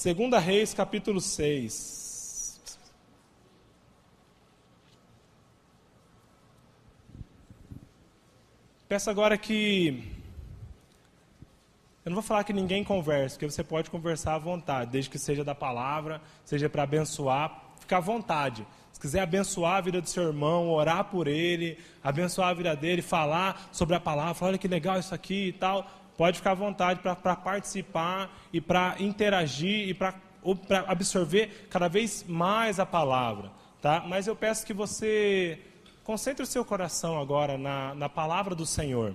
2 Reis, capítulo 6. Peço agora que... Eu não vou falar que ninguém converse, porque você pode conversar à vontade, desde que seja da palavra, seja para abençoar, fica à vontade. Se quiser abençoar a vida do seu irmão, orar por ele, abençoar a vida dele, falar sobre a palavra, falar, olha que legal isso aqui e tal, pode ficar à vontade para participar e para interagir e para absorver cada vez mais a palavra, tá? Mas eu peço que você concentre o seu coração agora na palavra do Senhor.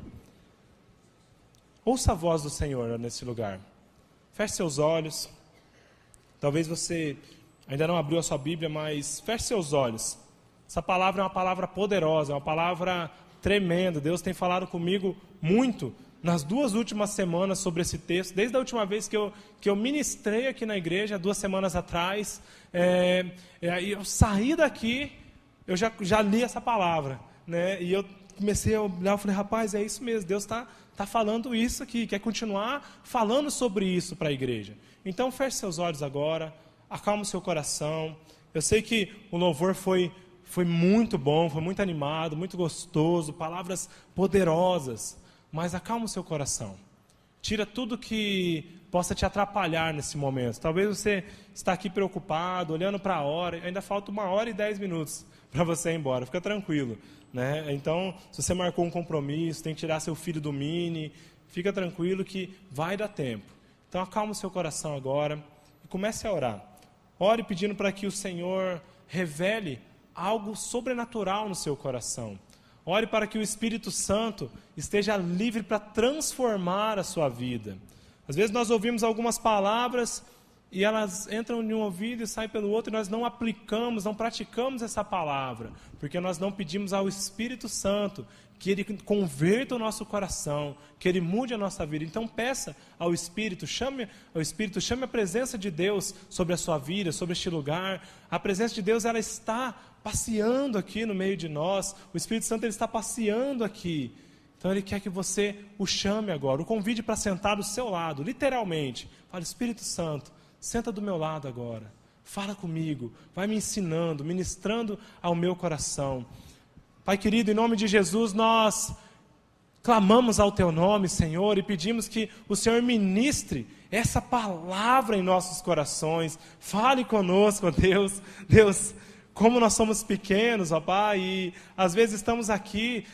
Ouça a voz do Senhor nesse lugar. Feche seus olhos. Talvez você ainda não abriu a sua Bíblia, mas feche seus olhos. Essa palavra é uma palavra poderosa, é uma palavra tremenda. Deus tem falado comigo muito nas 2 últimas semanas sobre esse texto. Desde a última vez que eu ministrei aqui na igreja, 2 semanas atrás, eu saí daqui, eu já li essa palavra, né? E eu comecei a olhar e falei, rapaz, é isso mesmo, Deus está falando isso aqui, quer continuar falando sobre isso para a igreja. Então feche seus olhos agora, acalma o seu coração. Eu sei que o louvor foi muito bom, foi muito animado, muito gostoso, palavras poderosas, mas acalma o seu coração. Tira tudo que possa te atrapalhar nesse momento. Talvez você está aqui preocupado, olhando para a hora, ainda falta 1h10 para você ir embora, fica tranquilo, né? Então, se você marcou um compromisso, tem que tirar seu filho do mini, fica tranquilo que vai dar tempo. Então, acalma o seu coração agora e comece a orar. Ore pedindo para que o Senhor revele algo sobrenatural no seu coração. Ore para que o Espírito Santo esteja livre para transformar a sua vida. Às vezes nós ouvimos algumas palavras e elas entram em um ouvido e saem pelo outro, e nós não aplicamos, não praticamos essa palavra, porque nós não pedimos ao Espírito Santo que Ele converta o nosso coração, que Ele mude a nossa vida. Então peça ao Espírito, chame a presença de Deus sobre a sua vida, sobre este lugar. A presença de Deus, ela está passeando aqui no meio de nós. O Espírito Santo, ele está passeando aqui. Então Ele quer que você o chame agora, o convide para sentar do seu lado, literalmente. Fala, Espírito Santo, senta do meu lado agora, fala comigo, vai me ensinando, ministrando ao meu coração. Pai querido, em nome de Jesus, nós clamamos ao Teu nome, Senhor, e pedimos que o Senhor ministre essa palavra em nossos corações. Fale conosco, Deus. Deus, como nós somos pequenos, ó Pai, e às vezes estamos aqui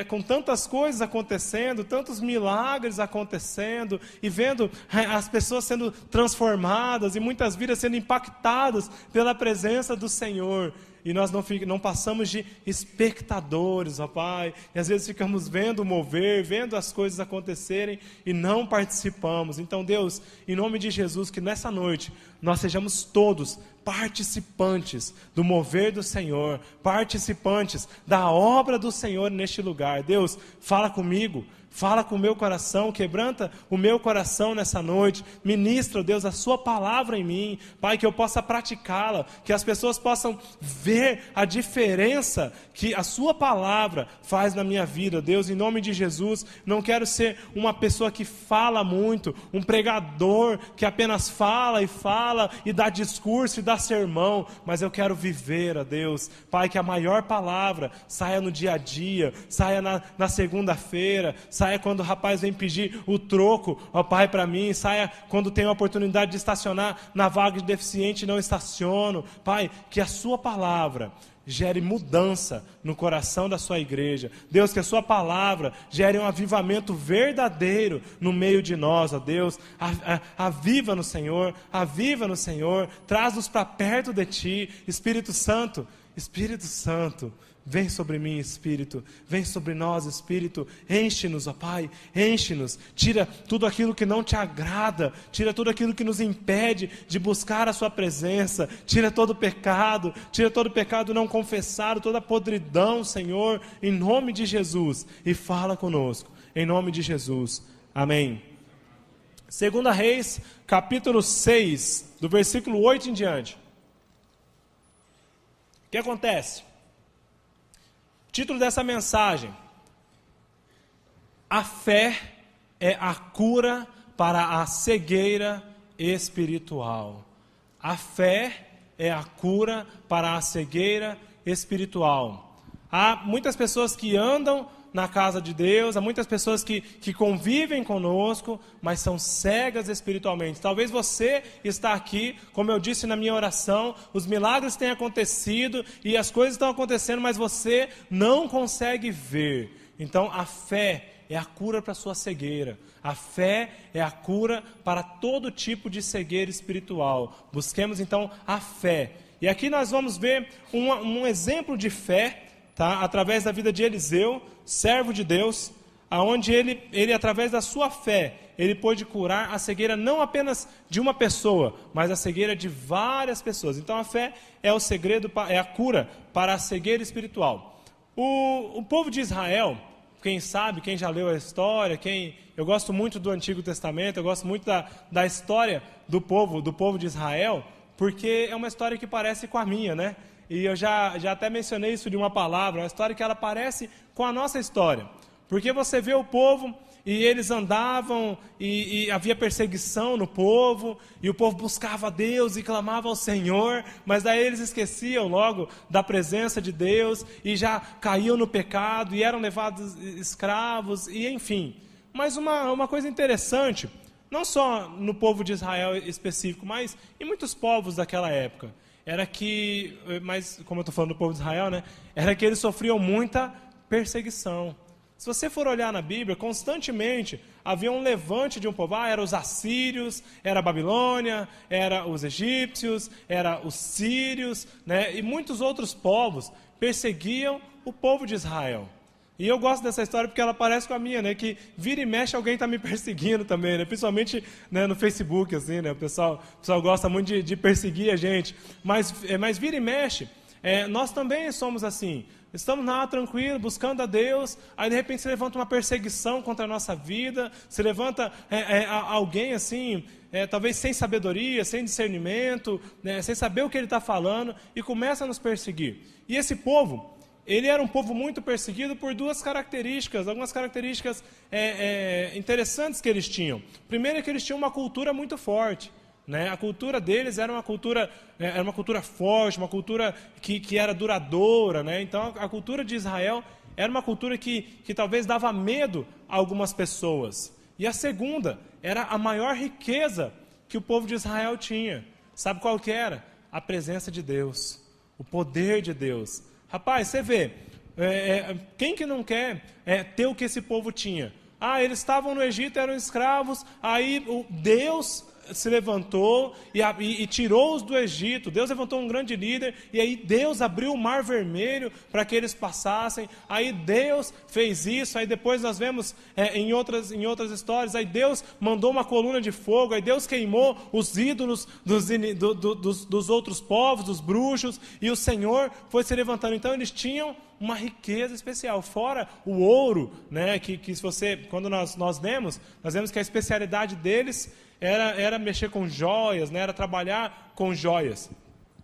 com tantas coisas acontecendo, tantos milagres acontecendo, e vendo as pessoas sendo transformadas, e muitas vidas sendo impactadas pela presença do Senhor. E nós não passamos de espectadores, ó Pai, e às vezes ficamos vendo o mover, vendo as coisas acontecerem e não participamos. Então, Deus, em nome de Jesus, que nessa noite nós sejamos todos participantes do mover do Senhor, participantes da obra do Senhor neste lugar. Deus, fala comigo, fala com o meu coração, quebranta o meu coração nessa noite, ministra, Deus, a sua palavra em mim, Pai, que eu possa praticá-la, que as pessoas possam ver a diferença que a sua palavra faz na minha vida. Deus, em nome de Jesus, não quero ser uma pessoa que fala muito, um pregador que apenas fala e dá discurso e dá sermão, mas eu quero viver, ó Deus, Pai, que a maior palavra saia no dia a dia, saia na segunda-feira, saia quando o rapaz vem pedir o troco, ó Pai, para mim, saia quando tem a oportunidade de estacionar na vaga de deficiente e não estaciono. Pai, que a sua palavra gere mudança no coração da sua igreja. Deus, que a sua palavra gere um avivamento verdadeiro no meio de nós, ó Deus. Aviva no Senhor, traz-nos para perto de Ti. Espírito Santo, vem sobre mim, Espírito, vem sobre nós, Espírito, enche-nos, ó Pai, enche-nos, tira tudo aquilo que não te agrada, tira tudo aquilo que nos impede de buscar a sua presença, tira todo pecado não confessado, toda podridão, Senhor, em nome de Jesus, e fala conosco, em nome de Jesus, amém. 2 Reis, capítulo 6, do versículo 8 em diante. O que acontece? Título dessa mensagem: a fé é a cura para a cegueira espiritual. A fé é a cura para a cegueira espiritual. Há muitas pessoas que andam na casa de Deus, há muitas pessoas que convivem conosco, mas são cegas espiritualmente. Talvez você está aqui, como eu disse na minha oração, os milagres têm acontecido e as coisas estão acontecendo, mas você não consegue ver. Então a fé é a cura para a sua cegueira. A fé é a cura para todo tipo de cegueira espiritual. Busquemos então a fé. E aqui nós vamos ver um exemplo de fé, tá? Através da vida de Eliseu, servo de Deus, aonde ele através da sua fé, ele pôde curar a cegueira não apenas de uma pessoa, mas a cegueira de várias pessoas. Então a fé é o segredo, é a cura para a cegueira espiritual. O povo de Israel, quem sabe, quem já leu a história, eu gosto muito do Antigo Testamento, eu gosto muito da história do povo de Israel, porque é uma história que parece com a minha, né? E eu já até mencionei isso de uma palavra, uma história que ela parece com a nossa história. Porque você vê o povo e eles andavam e havia perseguição no povo, e o povo buscava a Deus e clamava ao Senhor, mas daí eles esqueciam logo da presença de Deus e já caíam no pecado e eram levados escravos, e enfim. Mas uma coisa interessante, não só no povo de Israel específico, mas em muitos povos daquela época, era que, mas como eu estou falando do povo de Israel, né, era que eles sofriam muita perseguição. Se você for olhar na Bíblia, constantemente havia um levante de um povo. Era os assírios, era a Babilônia, era os egípcios, era os sírios, né, e muitos outros povos perseguiam o povo de Israel. E eu gosto dessa história porque ela parece com a minha, né? Que vira e mexe alguém está me perseguindo também, né? Principalmente, né, no Facebook, assim, né? O pessoal gosta muito de perseguir a gente. Mas vira e mexe, nós também somos assim. Estamos lá tranquilos, buscando a Deus, aí de repente se levanta uma perseguição contra a nossa vida, se levanta alguém assim, talvez sem sabedoria, sem discernimento, né, sem saber o que ele está falando, e começa a nos perseguir. E esse povo, ele era um povo muito perseguido por duas características, algumas características interessantes que eles tinham. Primeiro é que eles tinham uma cultura muito forte, né? A cultura deles era uma cultura forte, uma cultura que era duradoura, né? Então a cultura de Israel era uma cultura que talvez dava medo a algumas pessoas. E a segunda era a maior riqueza que o povo de Israel tinha. Sabe qual que era? A presença de Deus, o poder de Deus. Rapaz, você vê, quem que não quer ter o que esse povo tinha? Eles estavam no Egito, eram escravos, aí Deus se levantou e tirou-os do Egito. Deus levantou um grande líder, e aí Deus abriu o mar vermelho para que eles passassem. Aí Deus fez isso. Aí depois nós vemos em outras histórias, aí Deus mandou uma coluna de fogo, aí Deus queimou os ídolos dos outros povos, dos bruxos, e o Senhor foi se levantando. Então eles tinham uma riqueza especial, fora o ouro, né, que se você, quando nós vemos que a especialidade deles era mexer com joias, né, era trabalhar com joias.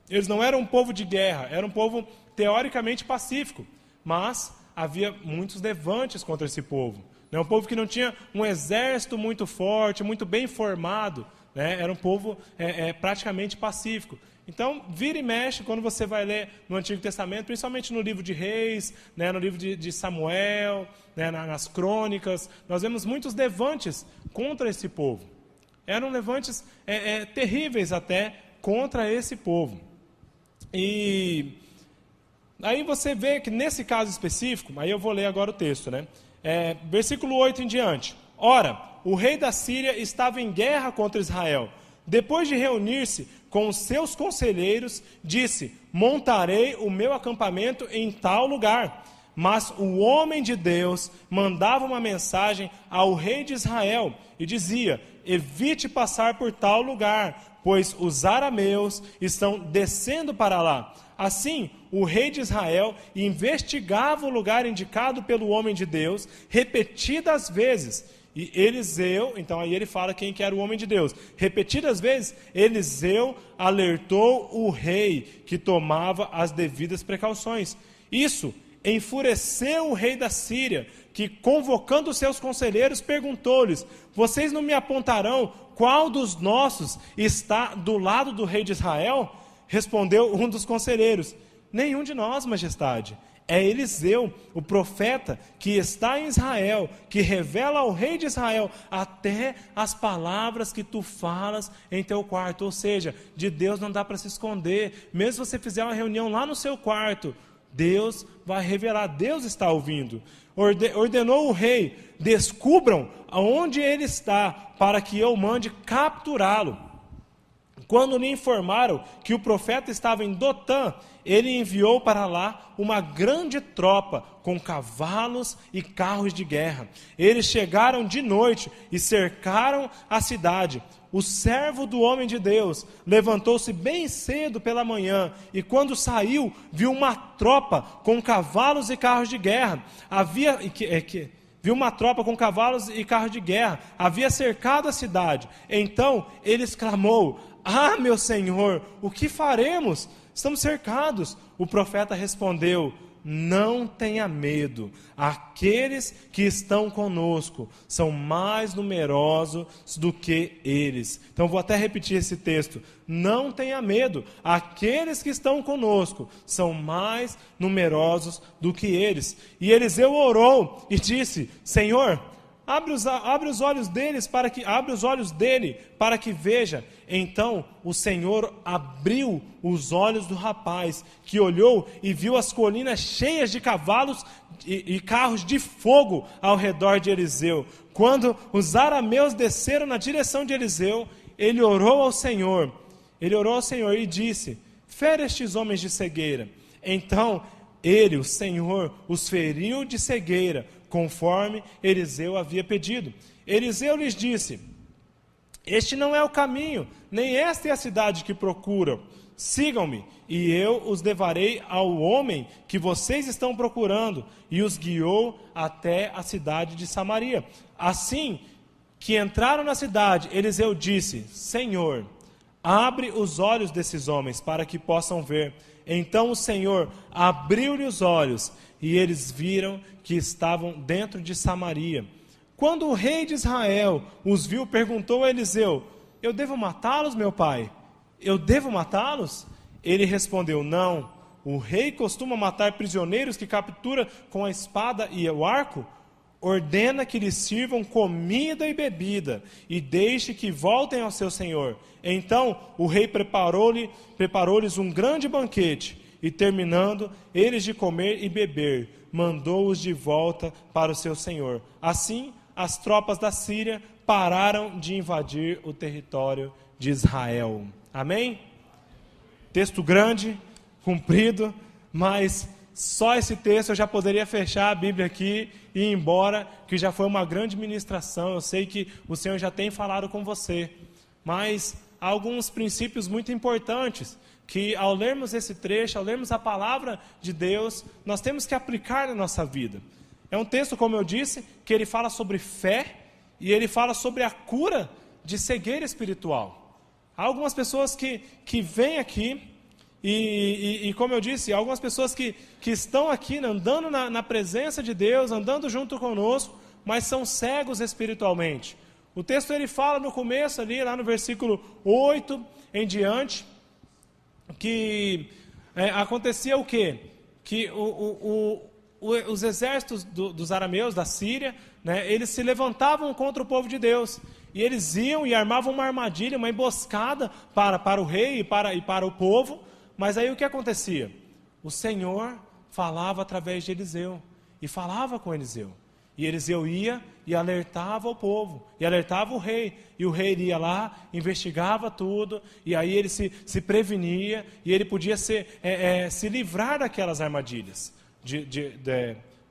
Eles não eram um povo de guerra, era um povo teoricamente pacífico, mas havia muitos levantes contra esse povo. É um povo que não tinha um exército muito forte, muito bem formado, né, era um povo praticamente pacífico. Então, vira e mexe, quando você vai ler no Antigo Testamento, principalmente no livro de Reis, né, no livro de Samuel, né, nas crônicas, nós vemos muitos levantes contra esse povo. Eram levantes terríveis até contra esse povo. E aí você vê que nesse caso específico, aí eu vou ler agora o texto, né? Versículo 8 em diante. Ora, o rei da Síria estava em guerra contra Israel. Depois de reunir-se com os seus conselheiros, disse: montarei o meu acampamento em tal lugar. Mas o homem de Deus mandava uma mensagem ao rei de Israel e dizia: evite passar por tal lugar, pois os arameus estão descendo para lá. Assim, o rei de Israel investigava o lugar indicado pelo homem de Deus repetidas vezes. E Eliseu, então aí ele fala quem que era o homem de Deus. Repetidas vezes, Eliseu alertou o rei que tomava as devidas precauções. Isso enfureceu o rei da Síria, que convocando seus conselheiros perguntou-lhes: vocês não me apontarão qual dos nossos está do lado do rei de Israel? Respondeu um dos conselheiros: nenhum de nós, majestade. É Eliseu, o profeta, que está em Israel, que revela ao rei de Israel até as palavras que tu falas em teu quarto. Ou seja, de Deus não dá para se esconder. Mesmo se você fizer uma reunião lá no seu quarto, Deus vai revelar, Deus está ouvindo. Ordenou o rei: descubram aonde ele está, para que eu mande capturá-lo. Quando lhe informaram que o profeta estava em Dotã, ele enviou para lá uma grande tropa com cavalos e carros de guerra. Eles chegaram de noite e cercaram a cidade. O servo do homem de Deus levantou-se bem cedo pela manhã e, quando saiu, viu uma tropa com cavalos e carros de guerra. Viu uma tropa com cavalos e carros de guerra. Havia cercado a cidade. Então ele exclamou: ah, meu senhor, o que faremos? Estamos cercados. O profeta respondeu: não tenha medo, aqueles que estão conosco são mais numerosos do que eles. Então vou até repetir esse texto: não tenha medo, aqueles que estão conosco são mais numerosos do que eles. E Eliseu orou e disse: Senhor, abre os olhos dele para que veja. Então o Senhor abriu os olhos do rapaz, que olhou e viu as colinas cheias de cavalos e carros de fogo ao redor de Eliseu. Quando os arameus desceram na direção de Eliseu, ele orou ao Senhor e disse: fere estes homens de cegueira. Então ele, o Senhor, os feriu de cegueira, conforme Eliseu havia pedido. Eliseu lhes disse: este não é o caminho, nem esta é a cidade que procuram. Sigam-me, e eu os levarei ao homem que vocês estão procurando. E os guiou até a cidade de Samaria. Assim que entraram na cidade, Eliseu disse: Senhor, abre os olhos desses homens para que possam ver. Então o Senhor abriu-lhe os olhos, e eles viram que estavam dentro de Samaria. Quando o rei de Israel os viu, perguntou a Eliseu: eu devo matá-los, meu pai? Eu devo matá-los? Ele respondeu: não. O rei costuma matar prisioneiros que captura com a espada e o arco? Ordena que lhes sirvam comida e bebida, e deixe que voltem ao seu senhor. Então o rei preparou-lhes um grande banquete, e terminando eles de comer e beber, mandou-os de volta para o seu senhor. Assim, as tropas da Síria pararam de invadir o território de Israel. Amém? Texto grande, comprido, mas só esse texto eu já poderia fechar a Bíblia aqui e ir embora, que já foi uma grande ministração. Eu sei que o Senhor já tem falado com você, mas há alguns princípios muito importantes que, ao lermos esse trecho, ao lermos a palavra de Deus, nós temos que aplicar na nossa vida. É um texto, como eu disse, que ele fala sobre fé e ele fala sobre a cura de cegueira espiritual. Há algumas pessoas que vêm aqui e, como eu disse, há algumas pessoas que estão aqui andando na presença de Deus, andando junto conosco, mas são cegos espiritualmente. O texto ele fala no começo ali, lá no versículo 8 em diante, que acontecia o quê? Que os exércitos dos arameus, da Síria, né, eles se levantavam contra o povo de Deus. E eles iam e armavam uma armadilha, uma emboscada para o rei e para o povo. Mas aí o que acontecia? O Senhor falava através de Eliseu. E falava com Eliseu. E Eliseu ia e alertava o povo. E alertava o rei. E o rei ia lá, investigava tudo. E aí ele se prevenia. E ele podia se livrar daquelas armadilhas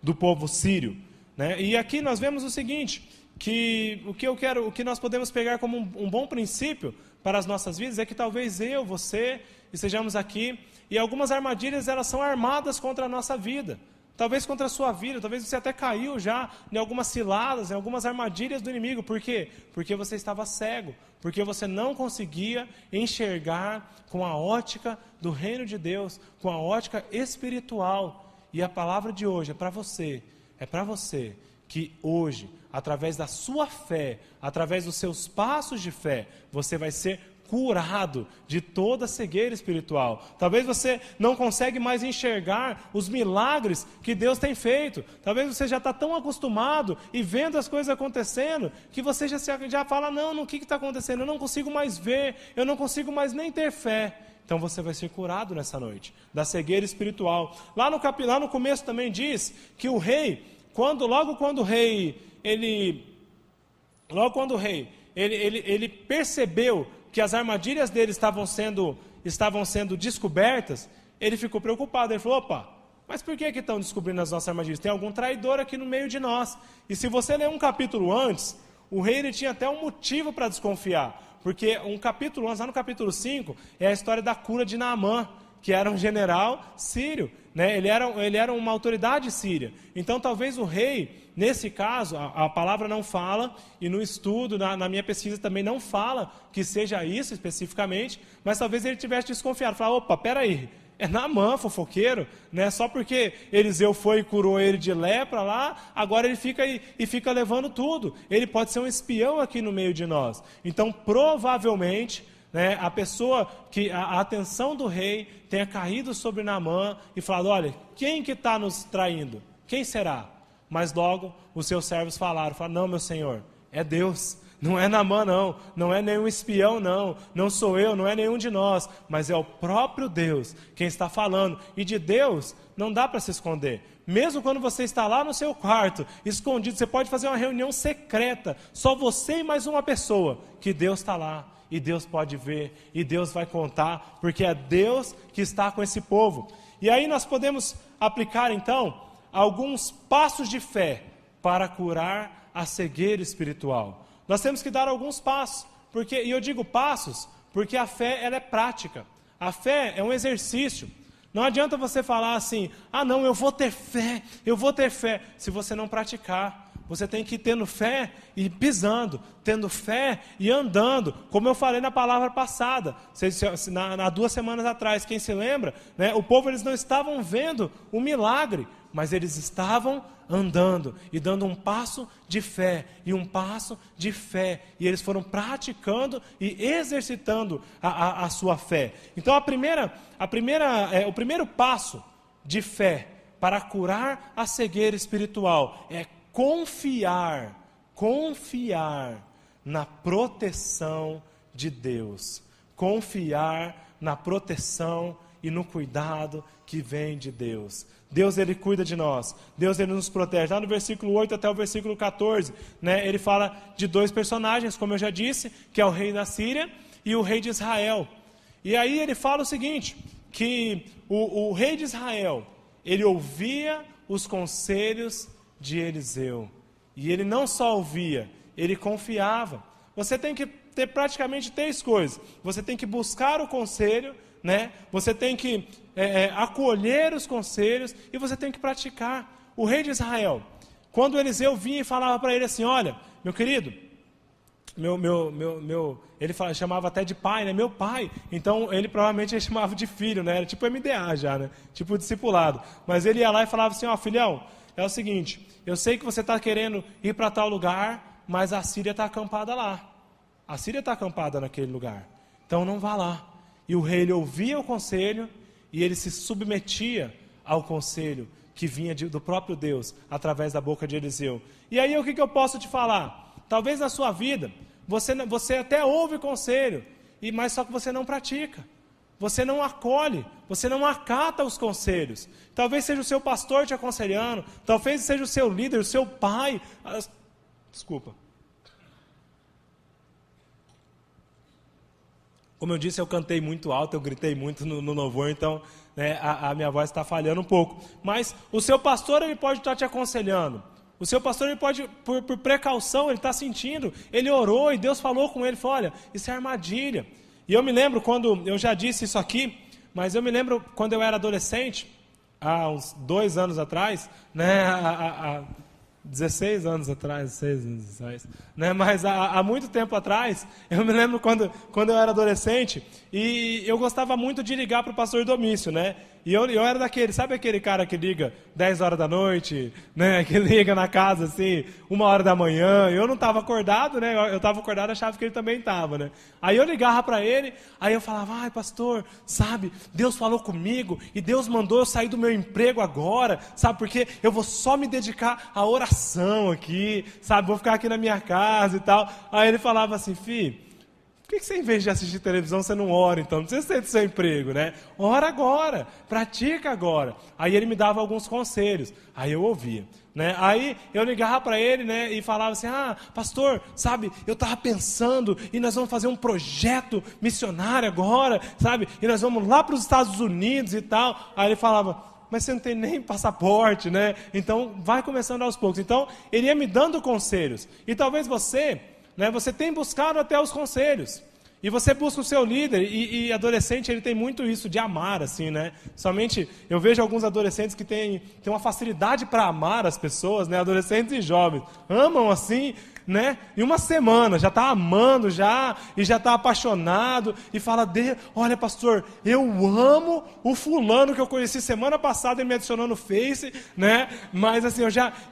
do povo sírio, né? E aqui nós vemos o seguinte, que o que nós podemos pegar como um bom princípio para as nossas vidas é que talvez eu, você, estejamos aqui e algumas armadilhas elas são armadas contra a nossa vida, talvez contra a sua vida, talvez você até caiu já em algumas ciladas, em algumas armadilhas do inimigo. Por quê? Porque você estava cego, porque você não conseguia enxergar com a ótica do reino de Deus, com a ótica espiritual. E a palavra de hoje é para você que hoje, através da sua fé, através dos seus passos de fé, você vai ser curado de toda cegueira espiritual. Talvez você não consegue mais enxergar os milagres que Deus tem feito. Talvez você já está tão acostumado e vendo as coisas acontecendo, que você já fala, não, o que está acontecendo? Eu não consigo mais ver, eu não consigo mais nem ter fé. Então você vai ser curado nessa noite, da cegueira espiritual. Lá no começo também diz que o rei, logo quando o rei percebeu que as armadilhas dele estavam sendo descobertas, ele ficou preocupado. Ele falou, opa, mas por que estão descobrindo as nossas armadilhas? Tem algum traidor aqui no meio de nós. E se você ler um capítulo antes, o rei ele tinha até um motivo para desconfiar. Porque um capítulo antes, lá no capítulo 5, é a história da cura de Naamã, que era um general sírio, né? Ele era uma autoridade síria. Então talvez o rei, nesse caso, a palavra não fala, e no estudo, na minha pesquisa também não fala que seja isso especificamente, mas talvez ele tivesse desconfiado, falar, opa, peraí, é Naamã, fofoqueiro, né? Só porque Eliseu foi e curou ele de lepra lá, agora ele fica levando tudo. Ele pode ser um espião aqui no meio de nós. Então, provavelmente, né, a pessoa que a atenção do rei tenha caído sobre Naamã e falado, olha, quem que está nos traindo? Quem será? Mas logo os seus servos falaram, não, meu senhor, é Deus, não é Naamã não é nenhum espião não sou eu, não é nenhum de nós, mas é o próprio Deus quem está falando. E de Deus não dá para se esconder. Mesmo quando você está lá no seu quarto, escondido, você pode fazer uma reunião secreta, só você e mais uma pessoa, que Deus está lá. E Deus pode ver, e Deus vai contar, porque é Deus que está com esse povo. E aí nós podemos aplicar então alguns passos de fé para curar a cegueira espiritual. Nós temos que dar alguns passos, e eu digo passos, porque a fé ela é prática. A fé é um exercício. Não adianta você falar assim, não, eu vou ter fé, se você não praticar. Você tem que ir tendo fé e pisando, tendo fé e andando, como eu falei na palavra passada, há 2 semanas atrás, quem se lembra, né, o povo eles não estavam vendo o milagre, mas eles estavam andando e dando um passo de fé e um passo de fé, e eles foram praticando e exercitando a sua fé. Então o primeiro passo de fé para curar a cegueira espiritual é confiar na proteção de Deus. Confiar na proteção e no cuidado que vem de Deus. Deus, Ele cuida de nós. Deus, Ele nos protege. Lá no versículo 8 até o versículo 14, né, ele fala de 2 personagens, como eu já disse, que é o rei da Síria e o rei de Israel. E aí ele fala o seguinte, que o rei de Israel, ele ouvia os conselhos de Eliseu. E ele não só ouvia, ele confiava. Você tem que ter praticamente 3 coisas. Você tem que buscar o conselho, né? Você tem que acolher os conselhos e você tem que praticar. O rei de Israel, quando Eliseu vinha e falava para ele assim, olha, meu querido, ele chamava até de pai, né? Meu pai. Então ele provavelmente chamava de filho, né? Era tipo MDA já, né? Tipo discipulado. Mas ele ia lá e falava assim, filhão, é o seguinte, eu sei que você está querendo ir para tal lugar, mas a Síria está acampada lá. A Síria está acampada naquele lugar. Então não vá lá. E o rei ele ouvia o conselho e ele se submetia ao conselho que vinha do próprio Deus, através da boca de Eliseu. E aí o que eu posso te falar? Talvez na sua vida, você até ouve conselho, mas só que você não pratica. Você não acolhe, você não acata os conselhos. Talvez seja o seu pastor te aconselhando, talvez seja o seu líder, o seu pai. Desculpa. Como eu disse, eu cantei muito alto, eu gritei muito no louvor, então né, a minha voz está falhando um pouco. Mas o seu pastor ele pode estar te aconselhando. O seu pastor ele pode, por precaução, ele está sentindo, ele orou e Deus falou com ele, falou, olha, isso é armadilha. E eu me lembro quando, eu já disse isso aqui, mas eu me lembro quando eu era adolescente, há uns 2 anos atrás, né, há 16 anos atrás, 16 anos atrás, né, mas há muito tempo atrás, eu me lembro quando eu era adolescente, e eu gostava muito de ligar para o pastor Domício, né, E eu era daquele, sabe aquele cara que liga 10 horas da noite, né? Que liga na casa assim, 1h da manhã. Eu não estava acordado, né? Eu estava acordado, achava que ele também estava, né? Aí eu ligava para ele, aí eu falava, ai pastor, sabe, Deus falou comigo e Deus mandou eu sair do meu emprego agora, sabe, porque eu vou só me dedicar à oração aqui, sabe, vou ficar aqui na minha casa e tal. Aí ele falava assim, filho, por que você, em vez de assistir televisão, você não ora, então? Não precisa ser do seu emprego, né? Ora agora, pratica agora. Aí ele me dava alguns conselhos, aí eu ouvia, né? Aí eu ligava para ele, né, e falava assim, pastor, sabe, eu estava pensando, e nós vamos fazer um projeto missionário agora, sabe, e nós vamos lá para os Estados Unidos e tal. Aí ele falava, mas você não tem nem passaporte, né? Então vai começando aos poucos. Então ele ia me dando conselhos, e talvez você, né, você tem buscado até os conselhos, e você busca o seu líder, e adolescente ele tem muito isso de amar, assim, né? Somente, eu vejo alguns adolescentes que têm uma facilidade para amar as pessoas, né? Adolescentes e jovens, amam assim, né? Em uma semana, já está amando, e já está apaixonado, e fala, olha pastor, eu amo o fulano que eu conheci semana passada, ele me adicionou no Face, né? Mas assim,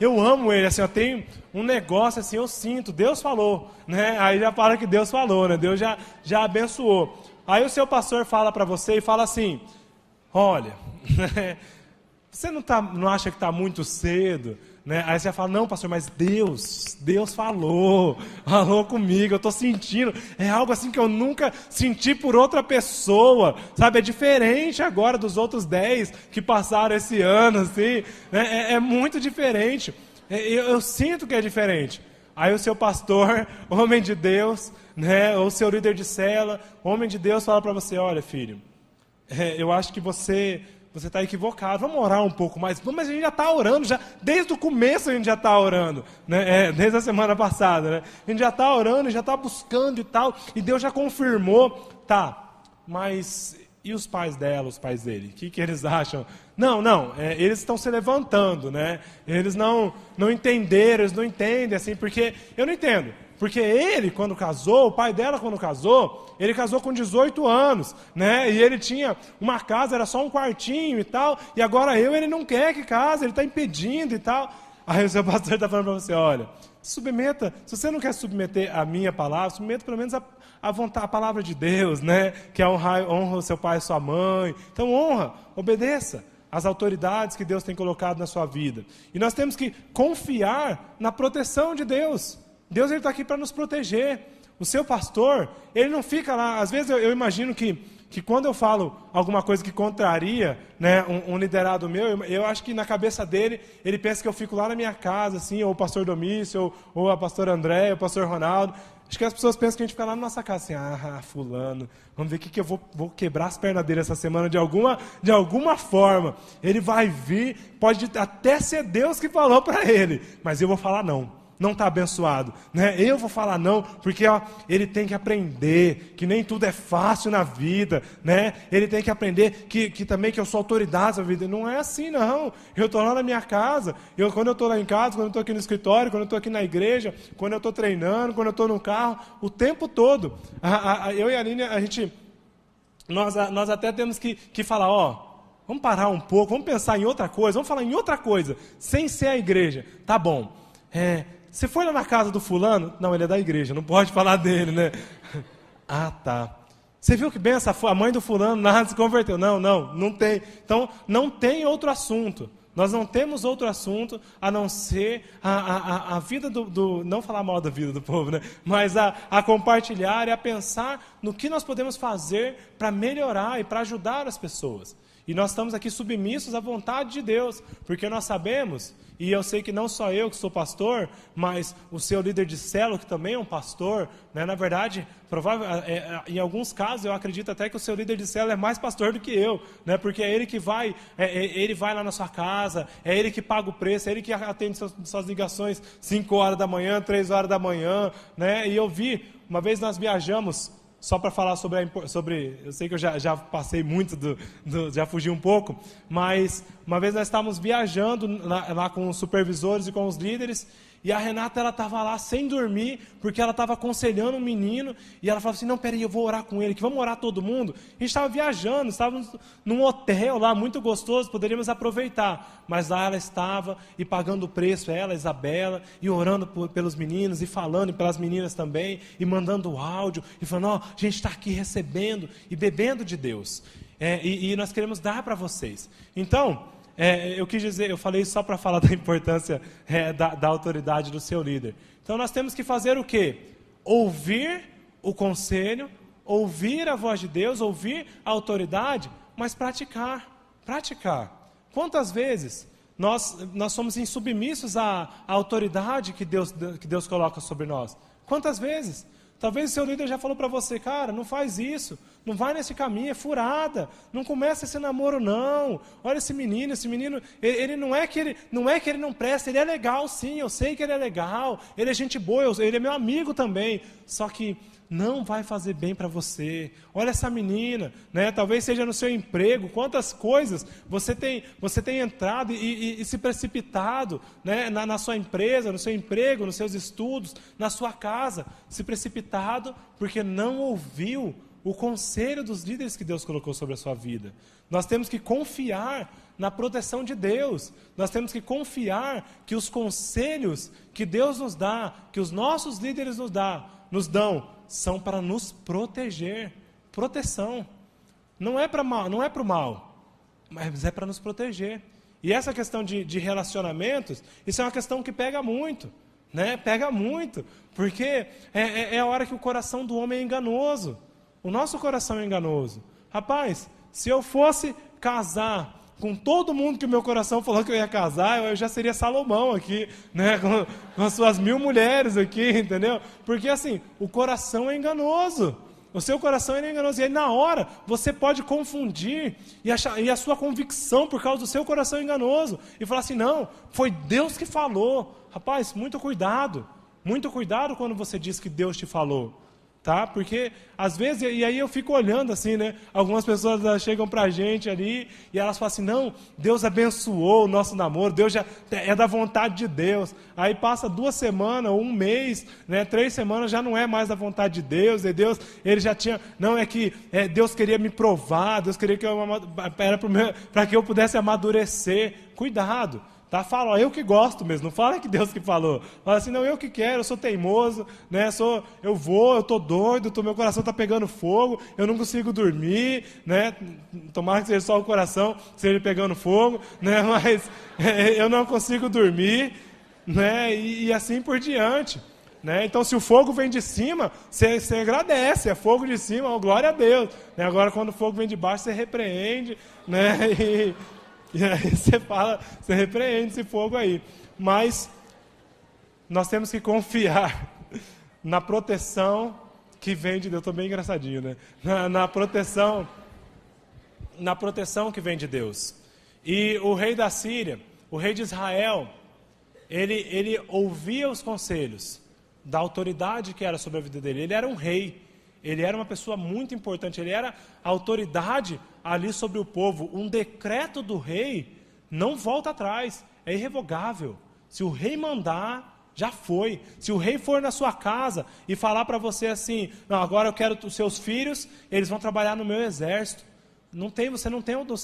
eu amo ele, assim, eu tenho um negócio assim, eu sinto, Deus falou, né? Aí já fala que Deus falou, né? Deus já abençoou. Aí o seu pastor fala para você e fala assim, olha, você não acha que está muito cedo, né? Aí você fala, não pastor, mas Deus falou comigo, eu estou sentindo, é algo assim que eu nunca senti por outra pessoa, sabe, é diferente agora dos outros 10 que passaram esse ano, assim, né? É muito diferente, eu sinto que é diferente. Aí o seu pastor, homem de Deus, né, ou o seu líder de célula, homem de Deus, fala para você, olha filho, eu acho que você está equivocado, vamos orar um pouco mais. Mas a gente já está orando, desde o começo a gente já está orando, né? Desde a semana passada, né? A gente já está orando, já está buscando e tal, e Deus já confirmou, tá, mas e os pais dela, os pais dele? O que eles acham? Não, eles estão se levantando, né? Eles não entenderam, eles não entendem, assim, porque eu não entendo. Porque ele, quando casou, o pai dela, quando casou, ele casou com 18 anos, né? E ele tinha uma casa, era só um quartinho e tal, e agora ele não quer que case, ele está impedindo e tal. Aí o seu pastor está falando para você, olha, submeta, se você não quer submeter a minha palavra, submeta pelo menos a palavra de Deus, né? Que é honra o seu pai e sua mãe. Então honra, obedeça as autoridades que Deus tem colocado na sua vida. E nós temos que confiar na proteção de Deus. Deus está aqui para nos proteger. O seu pastor, ele não fica lá. Às vezes eu imagino que quando eu falo alguma coisa que contraria, né, um liderado meu, eu acho que na cabeça dele, ele pensa que eu fico lá na minha casa, assim, ou o pastor Domício, ou a pastora André, ou o pastor Ronaldo. Acho que as pessoas pensam que a gente fica lá na nossa casa, assim, fulano, vamos ver o que eu vou quebrar as pernas dele essa semana de alguma forma. Ele vai vir, pode até ser Deus que falou para ele, mas eu vou falar não está abençoado, né? Eu vou falar não, porque ele tem que aprender que nem tudo é fácil na vida, né? Ele tem que aprender que também que eu sou autoridade na vida. Não é assim, não. Eu estou lá na minha casa, quando eu estou lá em casa, quando eu estou aqui no escritório, quando eu estou aqui na igreja, quando eu estou treinando, quando eu estou no carro, o tempo todo. Eu e a Aline, nós até temos que falar, vamos parar um pouco, vamos pensar em outra coisa, vamos falar em outra coisa, sem ser a igreja. Tá bom. Você foi lá na casa do fulano? Não, ele é da igreja, não pode falar dele, né? Tá. Você viu que benção, a mãe do fulano nada se converteu? Não tem. Então, não tem outro assunto. Nós não temos outro assunto a não ser a vida não falar mal da vida do povo, né? Mas a compartilhar e a pensar no que nós podemos fazer para melhorar e para ajudar as pessoas. E nós estamos aqui submissos à vontade de Deus, porque nós sabemos, e eu sei que não só eu que sou pastor, mas o seu líder de célula, que também é um pastor, né? Na verdade, em alguns casos, eu acredito até que o seu líder de célula é mais pastor do que eu, né? Porque é ele que vai, ele vai lá na sua casa, é ele que paga o preço, é ele que atende suas ligações 5 horas da manhã, 3 horas da manhã, né? E eu vi, uma vez nós viajamos, só para falar sobre, eu sei que eu já passei muito, já fugi um pouco, mas uma vez nós estávamos viajando lá com os supervisores e com os líderes, E a Renata, ela estava lá sem dormir, porque ela estava aconselhando um menino, e ela falava assim, não, peraí, eu vou orar com ele, que vamos orar todo mundo. A gente estava viajando, estávamos num hotel lá, muito gostoso, poderíamos aproveitar. Mas lá ela estava, e pagando o preço, ela, Isabela, e orando pelos meninos, e falando pelas meninas também, e mandando áudio, e falando, ó, a gente está aqui recebendo, e bebendo de Deus. E nós queremos dar para vocês. Então, eu quis dizer, eu falei só para falar da importância da autoridade do seu líder. Então nós temos que fazer o quê? Ouvir o conselho, ouvir a voz de Deus, ouvir a autoridade, mas praticar. Quantas vezes nós somos insubmissos à autoridade que Deus coloca sobre nós? Quantas vezes? Talvez o seu líder já falou para você, cara, não faz isso, não vai nesse caminho, é furada, não começa esse namoro não. Olha esse menino, ele não é que ele não presta, ele é legal sim, eu sei que ele é legal, ele é gente boa, ele é meu amigo também, só que não vai fazer bem para você. Olha essa menina, né? Talvez seja no seu emprego, quantas coisas você tem entrado e se precipitado, né? na sua empresa, no seu emprego, nos seus estudos, na sua casa, se precipitado porque não ouviu o conselho dos líderes que Deus colocou sobre a sua vida. Nós temos que confiar na proteção de Deus. Nós temos que confiar que os conselhos que Deus nos dá, que os nossos líderes nos dão, são para nos proteger. Proteção. Não é para o mal, mas é para nos proteger. E essa questão de relacionamentos, isso é uma questão que pega muito. Né? Pega muito. Porque é a hora que o coração do homem é enganoso. O nosso coração é enganoso. Rapaz, se eu fosse casar com todo mundo que o meu coração falou que eu ia casar, eu já seria Salomão aqui, né? Com as suas 1000 mulheres aqui, entendeu? Porque assim, o coração é enganoso. O seu coração é enganoso. E aí na hora, você pode confundir e a sua convicção por causa do seu coração é enganoso. E falar assim, não, foi Deus que falou. Rapaz, muito cuidado quando você diz que Deus te falou. Tá? Porque, às vezes, e aí eu fico olhando assim, né? Algumas pessoas chegam pra gente ali e elas falam assim, não, Deus abençoou o nosso namoro, Deus já é da vontade de Deus. Aí passa 2 semanas, ou 1 mês, né? 3 semanas, já não é mais da vontade de Deus, e Deus, ele já tinha, não, é que Deus queria me provar, Deus queria que era para que eu pudesse amadurecer. Cuidado. Tá? Fala, ó, eu que gosto mesmo, não fala que Deus que falou. Fala assim, não, eu que quero, eu sou teimoso, né? Eu tô doido, meu coração está pegando fogo, eu não consigo dormir, né? Tomara que seja só o coração, seja pegando fogo, né? Mas eu não consigo dormir, né? E assim por diante. Né? Então, se o fogo vem de cima, você agradece, é fogo de cima, oh, glória a Deus. Né? Agora, quando o fogo vem de baixo, você repreende, né? E aí você repreende esse fogo aí. Mas nós temos que confiar na proteção que vem de Deus. Estou bem engraçadinho, né? Na proteção que vem de Deus. E o rei da Síria, o rei de Israel, ele ouvia os conselhos da autoridade que era sobre a vida dele. Ele era um rei. Ele era uma pessoa muito importante, ele era a autoridade ali sobre o povo. Um decreto do rei não volta atrás, é irrevogável. Se o rei mandar, já foi. Se o rei for na sua casa e falar para você assim, não, agora eu quero os seus filhos, eles vão trabalhar no meu exército. Você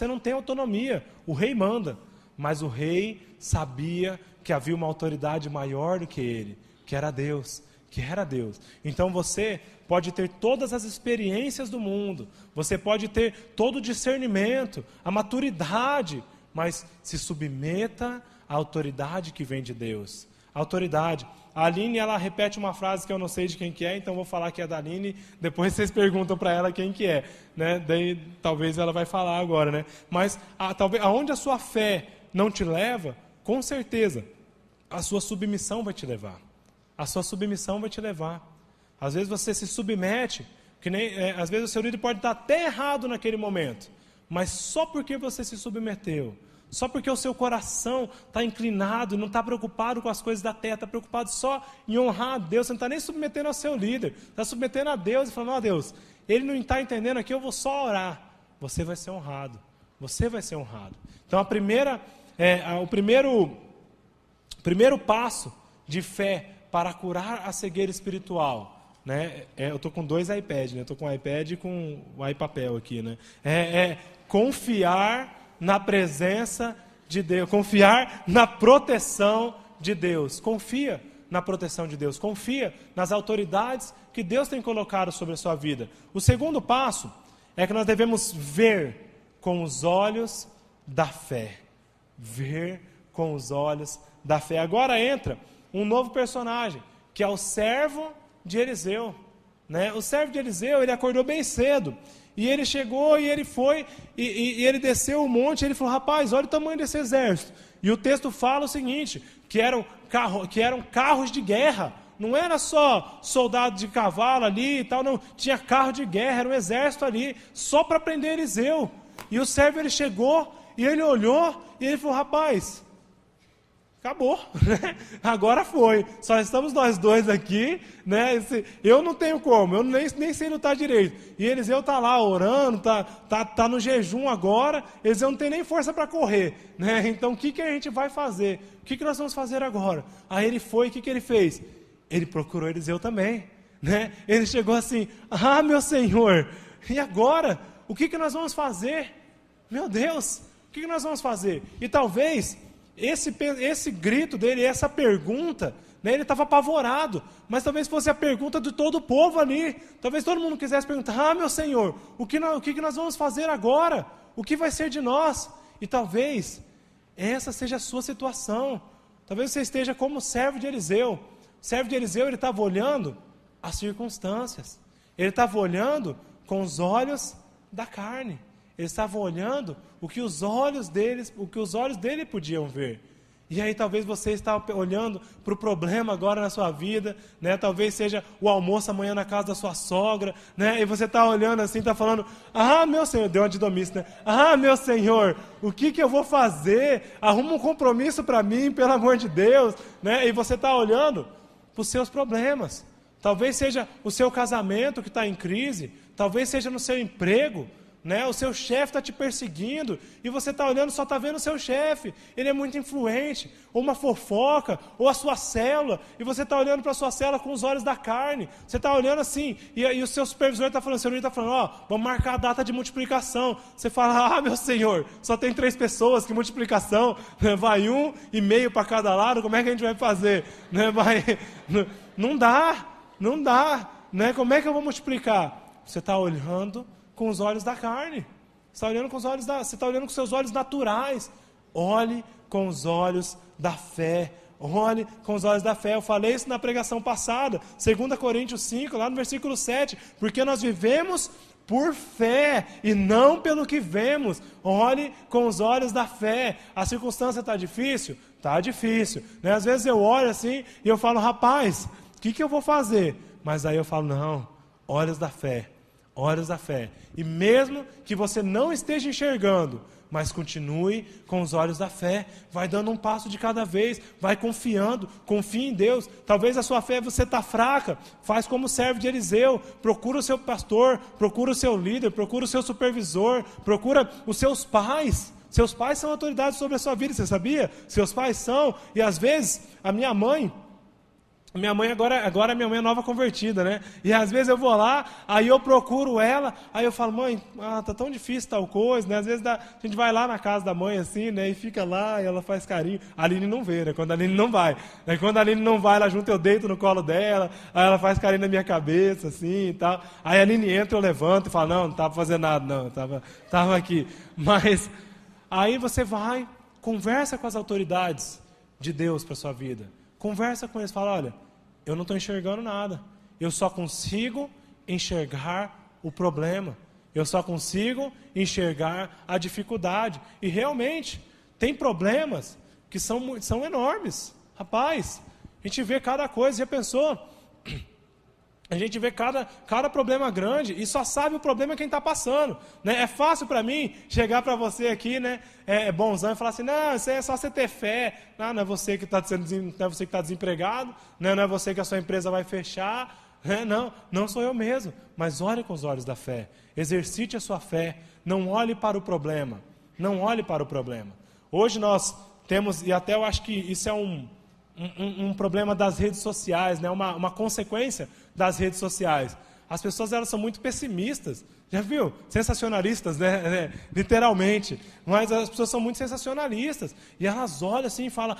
não tem autonomia, o rei manda. Mas o rei sabia que havia uma autoridade maior do que ele, que era Deus. Então você pode ter todas as experiências do mundo, você pode ter todo o discernimento, a maturidade, mas se submeta à autoridade que vem de Deus. Autoridade. A Aline, ela repete uma frase que eu não sei de quem que é, então vou falar que é da Aline, depois vocês perguntam para ela quem que é, né? Daí talvez ela vai falar agora, né? Mas talvez aonde a sua fé não te leva, com certeza, a sua submissão vai te levar. A sua submissão vai te levar. Às vezes você se submete, às vezes o seu líder pode estar até errado naquele momento, mas só porque você se submeteu, só porque o seu coração está inclinado, não está preocupado com as coisas da terra, está preocupado só em honrar a Deus, você não está nem submetendo ao seu líder, está submetendo a Deus e falando, ó Deus, ele não está entendendo aqui, eu vou só orar. Você vai ser honrado. Então o primeiro passo de fé para curar a cegueira espiritual, né? Eu estou com 2 iPads, né? Estou com o iPad e com o iPapel aqui, né? Confiar na presença de Deus, confiar na proteção de Deus. Confia na proteção de Deus, confia nas autoridades que Deus tem colocado sobre a sua vida. O segundo passo é que nós devemos ver com os olhos da fé. Ver com os olhos da fé. Agora entra um novo personagem, que é o servo de Eliseu, né? O servo de Eliseu, ele acordou bem cedo, e ele chegou, e ele foi, e ele desceu o monte, e ele falou, rapaz, olha o tamanho desse exército. E o texto fala o seguinte, que eram carros de guerra, não era só soldado de cavalo ali e tal, não, tinha carro de guerra, era um exército ali, só para prender Eliseu. E o servo, ele chegou, e ele olhou, e ele falou, rapaz, acabou, né? Agora foi, só estamos nós dois aqui, né? Eu não tenho como, eu nem sei lutar direito, e Eliseu está lá orando, tá no jejum agora, Eliseu não tem nem força para correr, né? Então o que a gente vai fazer? O que nós vamos fazer agora? Aí ele foi, o que ele fez? Ele procurou Eliseu também, né? Ele chegou assim, meu Senhor, e agora? O que nós vamos fazer? Meu Deus, o que nós vamos fazer? E talvez esse grito dele, essa pergunta, né, ele estava apavorado, mas talvez fosse a pergunta de todo o povo ali. Talvez todo mundo quisesse perguntar, meu Senhor, o que nós vamos fazer agora? O que vai ser de nós? E talvez essa seja a sua situação. Talvez você esteja como o servo de Eliseu. O servo de Eliseu, ele estava olhando as circunstâncias. Ele estava olhando com os olhos da carne. Eles estavam olhando o que os olhos dele podiam ver. E aí talvez você está olhando para o problema agora na sua vida, né? Talvez seja o almoço amanhã na casa da sua sogra, né? E você está olhando assim, está falando, meu Senhor, deu uma de domício, né? Meu Senhor, o que eu vou fazer? Arruma um compromisso para mim, pelo amor de Deus, né? E você está olhando para os seus problemas. Talvez seja o seu casamento que está em crise, talvez seja no seu emprego, né? O seu chefe está te perseguindo e você está olhando, só está vendo o seu chefe, ele é muito influente, ou uma fofoca, ou a sua célula, e você está olhando para a sua célula com os olhos da carne, você está olhando assim, e o seu supervisor está falando, o seu líder está falando, vamos marcar a data de multiplicação. Você fala, meu Senhor, só tem 3 pessoas, que multiplicação, vai 1,5 para cada lado, como é que a gente vai fazer? Né? Não dá, né? Como é que eu vou multiplicar? Você está olhando com os olhos da carne. Você está olhando com seus olhos naturais. Olhe com os olhos da fé. Olhe com os olhos da fé. Eu falei isso na pregação passada, 2 Coríntios 5, lá no versículo 7. Porque nós vivemos por fé e não pelo que vemos. Olhe com os olhos da fé. A circunstância está difícil? Está difícil, né? Às vezes eu olho assim e eu falo, rapaz, o que eu vou fazer? Mas aí eu falo, não, olhos da fé. Olhos da fé. E mesmo que você não esteja enxergando, mas continue com os olhos da fé. Vai dando um passo de cada vez. Vai confiando. Confie em Deus. Talvez a sua fé você está fraca. Faz como o servo de Eliseu. Procura o seu pastor. Procura o seu líder. Procura o seu supervisor. Procura os seus pais. Seus pais são autoridades sobre a sua vida. Você sabia? Seus pais são. E às vezes a minha mãe agora minha mãe é nova convertida, né? E às vezes eu vou lá, aí eu procuro ela, aí eu falo, mãe, tá tão difícil tal coisa, né? Às vezes a gente vai lá na casa da mãe assim, né? E fica lá, e ela faz carinho. A Aline não vê, né? Quando a Aline não vai. Né? Quando a Aline não vai, ela junta, eu deito no colo dela, aí ela faz carinho na minha cabeça, assim e tal. Aí a Aline entra, eu levanto e falo, não estava fazendo nada, não, tava aqui. Mas aí você vai, conversa com as autoridades de Deus para a sua vida. Conversa com eles, fala, olha, eu não estou enxergando nada. Eu só consigo enxergar o problema. Eu só consigo enxergar a dificuldade. E realmente, tem problemas que são enormes. Rapaz, a gente vê cada coisa, já pensou? A gente vê cada problema grande e só sabe o problema quem está passando. Né? É fácil para mim chegar para você aqui, né, bonzão, e falar assim, não, isso é só você ter fé. Não é você que está desempregado, né? Não é você que a sua empresa vai fechar. Né? Não sou eu mesmo. Mas olhe com os olhos da fé. Exercite a sua fé. Não olhe para o problema. Não olhe para o problema. Hoje nós temos, e até eu acho que isso é um problema das redes sociais, né? Uma consequência das redes sociais. As pessoas, elas são muito pessimistas. Já viu? Sensacionalistas, né? Literalmente. Mas as pessoas são muito sensacionalistas. E elas olham assim e falam,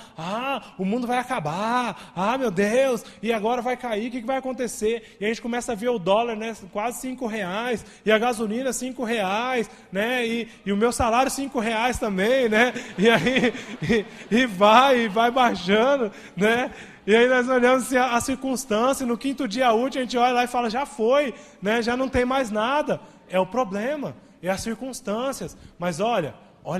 o mundo vai acabar. Meu Deus, e agora vai cair, o que vai acontecer? E a gente começa a ver o dólar, né, quase R$5. E a gasolina R$5, né? E o meu salário R$5 também, né? E aí vai baixando, né? E aí nós olhamos a circunstância, no 5º dia útil a gente olha lá e fala, já foi, né? Já não tem mais nada. É o problema, é as circunstâncias. Mas olha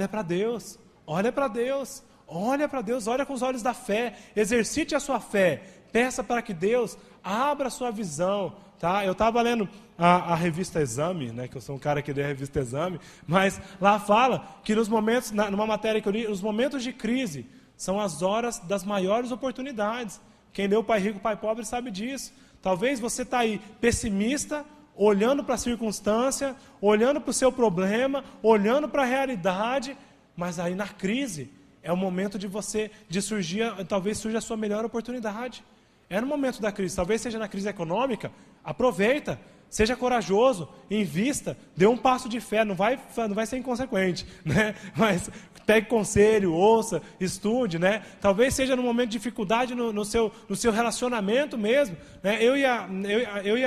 para Deus, olha para Deus, olha para Deus, olha com os olhos da fé, exercite a sua fé, peça para que Deus abra a sua visão. Tá? Eu estava lendo a revista Exame, né, que eu sou um cara que lê a revista Exame, mas lá fala que nos momentos, numa matéria que eu li, os momentos de crise são as horas das maiores oportunidades. Quem leu Pai Rico, Pai Pobre sabe disso. Talvez você está aí pessimista, olhando para a circunstância, olhando para o seu problema, olhando para a realidade, mas aí na crise é o momento de surgir, talvez surja a sua melhor oportunidade. É no momento da crise, talvez seja na crise econômica, aproveita. Seja corajoso, invista, dê um passo de fé, não vai ser inconsequente, né? Mas pegue conselho, ouça, estude, né? Talvez seja no momento de dificuldade no seu relacionamento mesmo, né? Eu e a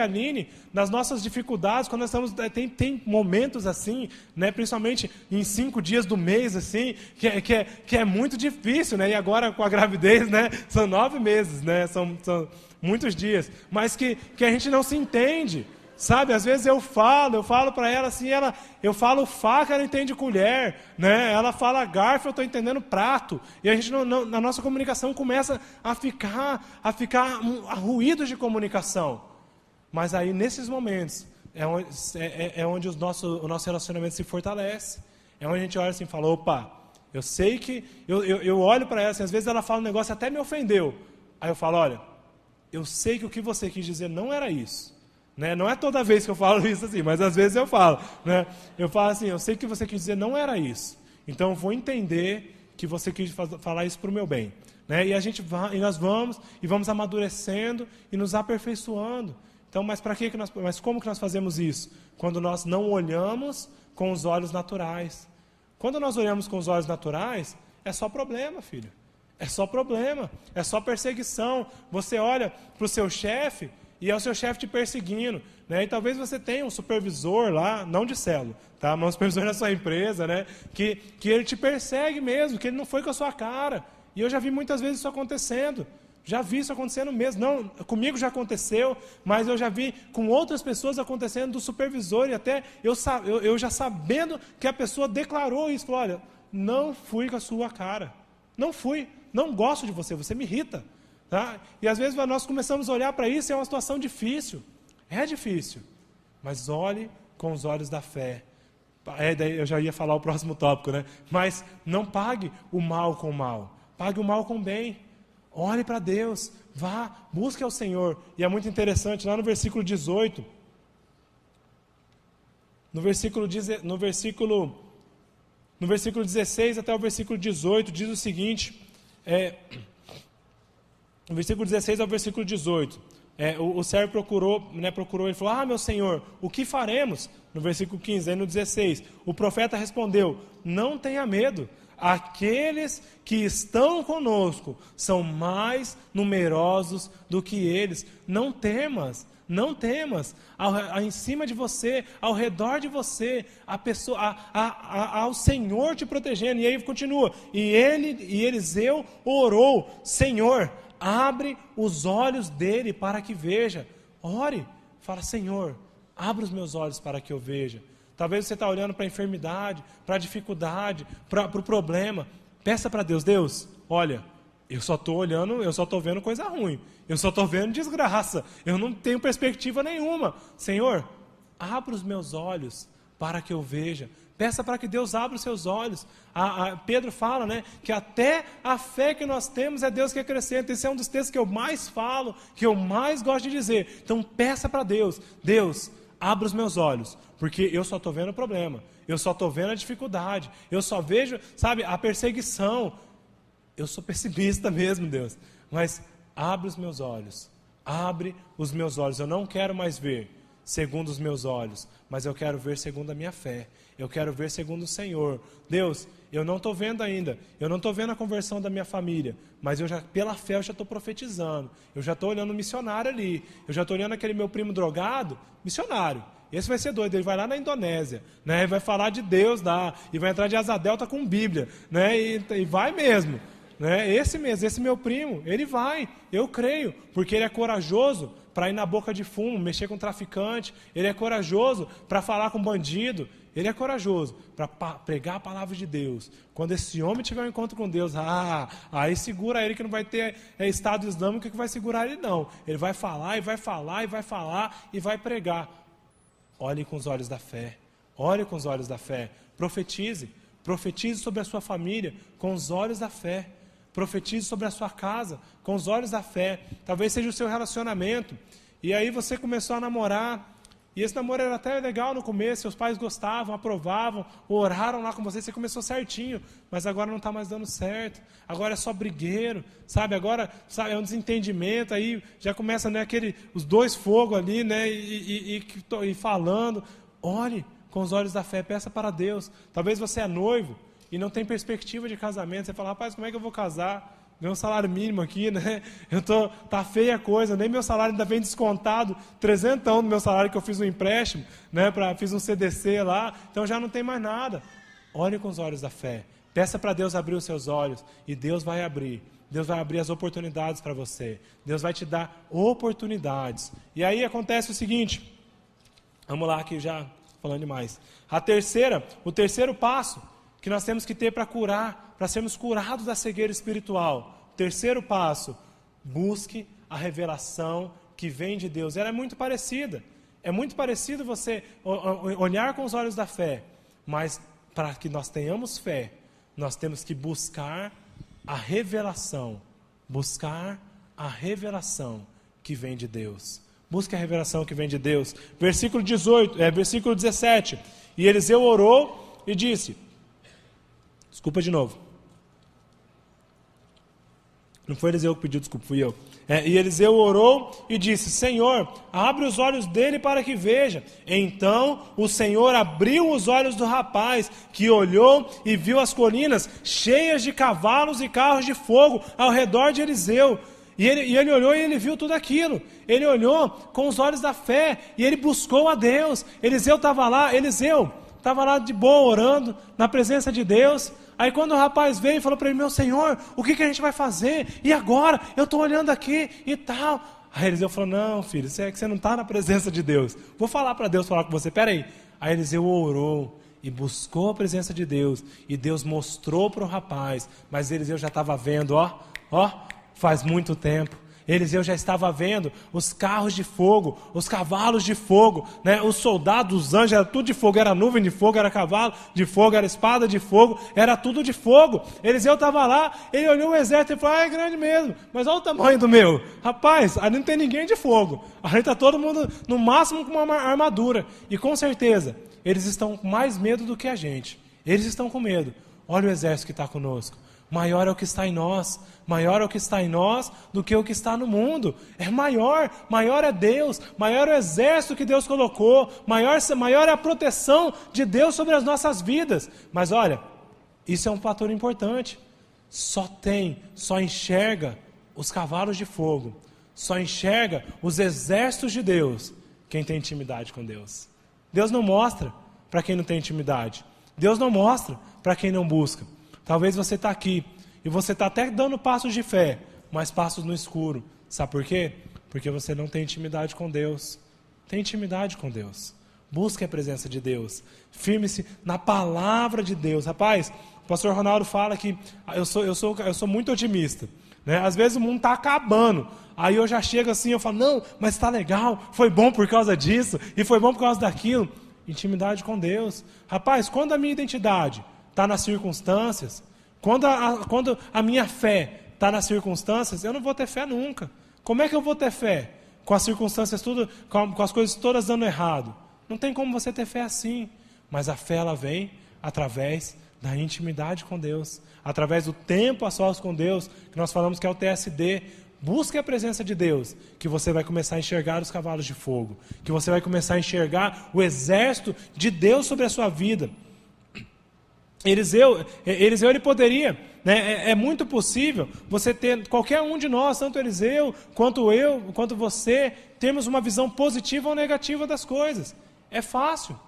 Aline, nas nossas dificuldades, quando nós estamos, tem momentos assim, né? Principalmente em 5 dias do mês, assim, que é muito difícil, né? E agora com a gravidez, né? São 9 meses, né? São muitos dias, mas que a gente não se entende. Sabe, às vezes eu falo para ela assim, eu falo faca, ela entende colher, né? Ela fala garfo, eu estou entendendo prato. E a gente, na nossa comunicação, começa a ficar ruídos de comunicação. Mas aí, nesses momentos, é onde o nosso relacionamento se fortalece. É onde a gente olha assim e fala, opa, eu sei que... Eu olho para ela, assim, às vezes ela fala um negócio até me ofendeu. Aí eu falo, olha, eu sei que o que você quis dizer não era isso. Né? Não é toda vez que eu falo isso assim, mas às vezes eu falo. Né? Eu falo assim, eu sei que você quis dizer não era isso. Então eu vou entender que você quis falar isso para o meu bem. Né? E nós vamos amadurecendo e nos aperfeiçoando. Então, mas como que nós fazemos isso? Quando nós não olhamos com os olhos naturais. Quando nós olhamos com os olhos naturais, é só problema, filho. É só problema, é só perseguição. Você olha para o seu chefe e é o seu chefe te perseguindo, né? E talvez você tenha um supervisor lá, não de célula, tá? Mas um supervisor na sua empresa, né? Que ele te persegue mesmo, que ele não foi com a sua cara. E eu já vi muitas vezes isso acontecendo. Já vi isso acontecendo mesmo. Não, comigo já aconteceu, mas eu já vi com outras pessoas acontecendo do supervisor. E até eu já sabendo que a pessoa declarou isso. Falou, olha, não fui com a sua cara. Não fui. Não gosto de você, você me irrita. Tá? E às vezes nós começamos a olhar para isso e é uma situação difícil. É difícil. Mas olhe com os olhos da fé. Daí eu já ia falar o próximo tópico, né? Mas não pague o mal com o mal. Pague o mal com o bem. Olhe para Deus. Vá, busque ao Senhor. E é muito interessante, lá no versículo 18. No versículo 16 até o versículo 18, diz o seguinte... No versículo 16 ao versículo 18, o servo procurou, ele falou, meu Senhor, o que faremos? No versículo 15, aí no 16, o profeta respondeu, não tenha medo, aqueles que estão conosco são mais numerosos do que eles, não temas, em cima de você, ao redor de você, ao Senhor te protegendo. E aí continua, e Eliseu orou, Senhor, abre os olhos dele para que veja. Ore, fala, Senhor, abre os meus olhos para que eu veja. Talvez você está olhando para a enfermidade, para a dificuldade, para o problema. Peça para Deus, Deus, olha, eu só estou vendo coisa ruim. Eu só estou vendo desgraça. Eu não tenho perspectiva nenhuma. Senhor, abra os meus olhos para que eu veja. Peça para que Deus abra os seus olhos. Pedro fala, né, que até a fé que nós temos é Deus que acrescenta. Esse é um dos textos que eu mais falo, que eu mais gosto de dizer. Então peça para Deus. Deus, abra os meus olhos, porque eu só estou vendo o problema. Eu só estou vendo a dificuldade. Eu só vejo, sabe, a perseguição. Eu sou pessimista mesmo, Deus. mas abre os meus olhos. Abre os meus olhos. Eu não quero mais ver segundo os meus olhos, mas eu quero ver segundo a minha fé. Eu quero ver segundo o Senhor. Deus, eu não estou vendo ainda. Eu não estou vendo a conversão da minha família, mas pela fé eu já estou profetizando. Eu já estou olhando o missionário ali. Eu já estou olhando aquele meu primo drogado, missionário. Esse vai ser doido, ele vai lá na Indonésia, né, e vai falar de Deus lá, e vai entrar de asa delta com Bíblia, né, e vai mesmo. Né? Esse meu primo, ele vai, eu creio, porque ele é corajoso para ir na boca de fumo, mexer com traficante, ele é corajoso para falar com bandido, ele é corajoso para pregar a palavra de Deus. Quando esse homem tiver um encontro com Deus, aí segura ele que não vai ter Estado Islâmico que vai segurar ele não. Ele vai falar e vai falar e vai falar e vai pregar. Olhe com os olhos da fé, olhe com os olhos da fé, profetize sobre a sua família com os olhos da fé. Profetize sobre a sua casa com os olhos da fé. Talvez seja o seu relacionamento. E aí você começou a namorar. E esse namoro era até legal no começo. Seus pais gostavam, aprovavam, oraram lá com você. Você começou certinho. Mas agora não está mais dando certo. Agora é só brigueiro. Sabe? Agora é um desentendimento. Aí já começa, né, os dois fogos ali, né, e falando. Olhe com os olhos da fé. Peça para Deus. Talvez você é noivo e não tem perspectiva de casamento, você fala, rapaz, como é que eu vou casar? Ganho um salário mínimo aqui, né? Tá feia a coisa, nem meu salário ainda vem descontado, 300 do meu salário que eu fiz um empréstimo, né? Fiz um CDC lá, então já não tem mais nada. Olhe com os olhos da fé, peça para Deus abrir os seus olhos, e Deus vai abrir. Deus vai abrir as oportunidades para você. Deus vai te dar oportunidades. E aí acontece o seguinte, vamos lá que já falando demais. O terceiro passo que nós temos que ter para curar, para sermos curados da cegueira espiritual. Terceiro passo, busque a revelação que vem de Deus. Ela é muito parecida. É muito parecido você olhar com os olhos da fé. Mas para que nós tenhamos fé, nós temos que buscar a revelação. Buscar a revelação que vem de Deus. Busque a revelação que vem de Deus. Versículo 17. E Eliseu orou e disse... Desculpa de novo. Não foi Eliseu que pediu desculpa, fui eu. E Eliseu orou e disse, Senhor, abre os olhos dele para que veja. Então o Senhor abriu os olhos do rapaz, que olhou e viu as colinas cheias de cavalos e carros de fogo ao redor de Eliseu. E ele olhou e ele viu tudo aquilo. Ele olhou com os olhos da fé e ele buscou a Deus. Eliseu estava lá de boa orando na presença de Deus. Aí quando o rapaz veio e falou para ele, meu Senhor, o que a gente vai fazer? E agora? Eu estou olhando aqui e tal. Aí Eliseu falou, não filho, é que você não está na presença de Deus. Vou falar para Deus falar com você, peraí. Aí Eliseu orou e buscou a presença de Deus. E Deus mostrou para o rapaz. Mas Eliseu já estava vendo, faz muito tempo. Eliseu já estava vendo os carros de fogo, os cavalos de fogo, né? Os soldados, os anjos, era tudo de fogo, era nuvem de fogo, era cavalo de fogo, era espada de fogo, era tudo de fogo. Eliseu estava lá, ele olhou o exército e falou, é grande mesmo, mas olha o tamanho do meu. Rapaz, ali não tem ninguém de fogo, ali está todo mundo no máximo com uma armadura. E com certeza, eles estão com mais medo do que a gente. Eles estão com medo. Olha o exército que está conosco. Maior é o que está em nós, maior é o que está em nós do que o que está no mundo. É maior é Deus, maior é o exército que Deus colocou, maior é a proteção de Deus sobre as nossas vidas. Mas olha, isso é um fator importante. Só enxerga os cavalos de fogo, só enxerga os exércitos de Deus quem tem intimidade com Deus. Deus não mostra para quem não tem intimidade. Deus não mostra para quem não busca. Talvez você está aqui e você está até dando passos de fé, mas passos no escuro. Sabe por quê? Porque você não tem intimidade com Deus. Tem intimidade com Deus. Busque a presença de Deus. Firme-se na palavra de Deus. Rapaz, o pastor Ronaldo fala que eu sou muito otimista. Né? Às vezes o mundo está acabando. Aí eu já chego assim, eu falo, não, mas está legal, foi bom por causa disso, e foi bom por causa daquilo. Intimidade com Deus. Rapaz, quando a minha identidade está nas circunstâncias, quando a minha fé está nas circunstâncias, eu não vou ter fé nunca. Como é que eu vou ter fé? Com as circunstâncias tudo, com as coisas todas dando errado. Não tem como você ter fé assim. Mas a fé ela vem através Da intimidade com Deus, através do tempo a sós com Deus, que nós falamos que é o TSD. Busque a presença de Deus, que você vai começar a enxergar os cavalos de fogo, que você vai começar a enxergar o exército de Deus sobre a sua vida. Eliseu ele poderia, né, é muito possível você ter, qualquer um de nós, tanto Eliseu, quanto eu, quanto você, termos uma visão positiva ou negativa das coisas. É fácil,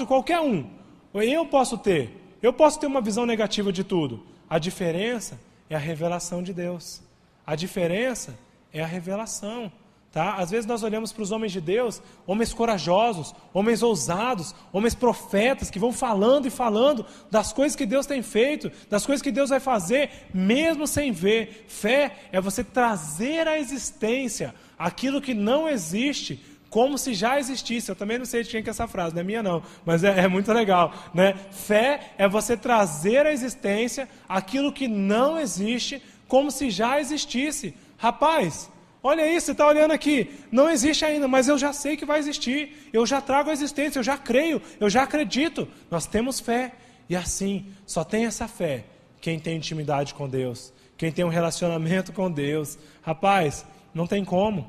qualquer um. Eu posso ter uma visão negativa de tudo. A diferença é a revelação de Deus. A diferença é a revelação. Tá? Às vezes nós olhamos para os homens de Deus, homens corajosos, homens ousados, homens profetas que vão falando e falando das coisas que Deus tem feito, das coisas que Deus vai fazer, mesmo sem ver. Fé é você trazer à existência aquilo que não existe, como se já existisse. Eu também não sei de quem que é essa frase, não é minha não, mas é muito legal, né? Fé é você trazer à existência aquilo que não existe, como se já existisse. Rapaz, olha isso, você está olhando aqui, não existe ainda, mas eu já sei que vai existir, eu já trago a existência, eu já creio, eu já acredito. Nós temos fé, e assim, só tem essa fé quem tem intimidade com Deus, quem tem um relacionamento com Deus. Rapaz, não tem como.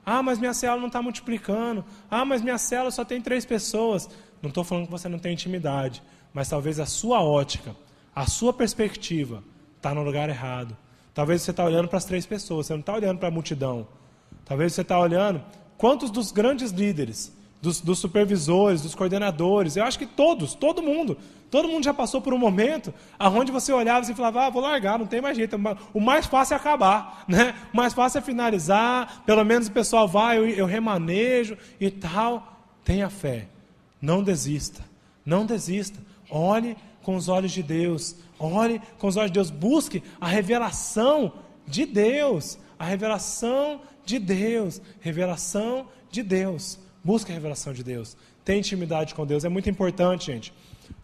Ah, mas minha célula não está multiplicando, ah, mas minha célula só tem 3 pessoas. Não estou falando que você não tem intimidade, mas talvez a sua ótica, a sua perspectiva está no lugar errado. Talvez você está olhando para as 3 pessoas, você não está olhando para a multidão. Talvez você está olhando quantos dos grandes líderes, dos supervisores, dos coordenadores, eu acho que todo mundo já passou por um momento onde você olhava e falava, vou largar, não tem mais jeito, o mais fácil é acabar, né? O mais fácil é finalizar, pelo menos o pessoal vai, eu remanejo e tal. Tenha fé, não desista, olhe com os olhos de Deus, busque a revelação de Deus, busque a revelação de Deus, tenha intimidade com Deus, é muito importante, gente.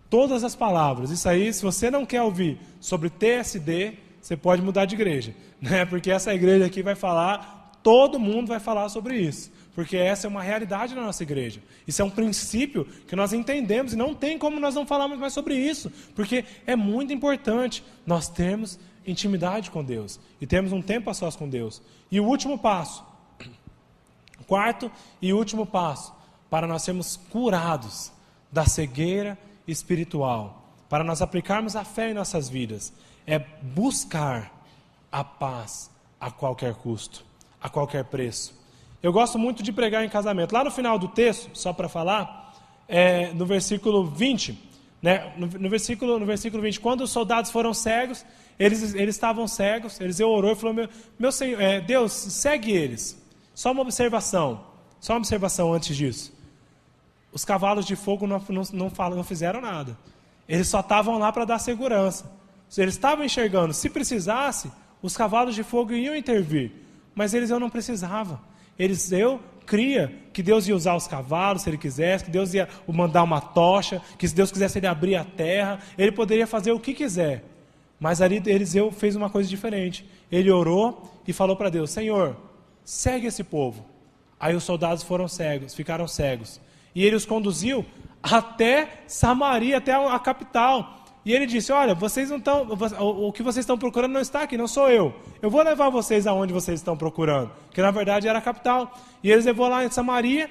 Todas as palavras, isso aí, se você não quer ouvir sobre TSD, você pode mudar de igreja, né? Porque essa igreja aqui vai falar, todo mundo vai falar sobre isso, porque essa é uma realidade na nossa igreja, isso é um princípio que nós entendemos e não tem como nós não falarmos mais sobre isso, porque é muito importante nós termos intimidade com Deus e termos um tempo a sós com Deus. E o último passo, quarto e último passo, para nós sermos curados da cegueira espiritual, para nós aplicarmos a fé em nossas vidas, é buscar a paz a qualquer custo, a qualquer preço. Eu gosto muito de pregar em casamento. Lá no final do texto, só para falar, no versículo 20, né, no versículo 20, quando os soldados foram cegos, eles estavam cegos, Eliseu orou e falou, meu Senhor, Deus, segue eles. Só uma observação antes disso. Os cavalos de fogo não fizeram nada. Eles só estavam lá para dar segurança. Eles estavam enxergando. Se precisasse, os cavalos de fogo iam intervir. Mas Eliseu não precisava. Eliseu cria que Deus ia usar os cavalos, se ele quisesse, que Deus ia mandar uma tocha, que se Deus quisesse ele abrir a terra, ele poderia fazer o que quiser. Mas ali Eliseu fez uma coisa diferente. Ele orou e falou para Deus, Senhor, segue esse povo. Aí os soldados ficaram cegos. E ele os conduziu até Samaria, até a capital. E ele disse, olha, vocês não estão, o que vocês estão procurando não está aqui, não sou eu. Eu vou levar vocês aonde vocês estão procurando. Que na verdade era a capital. E eles levou lá em Samaria,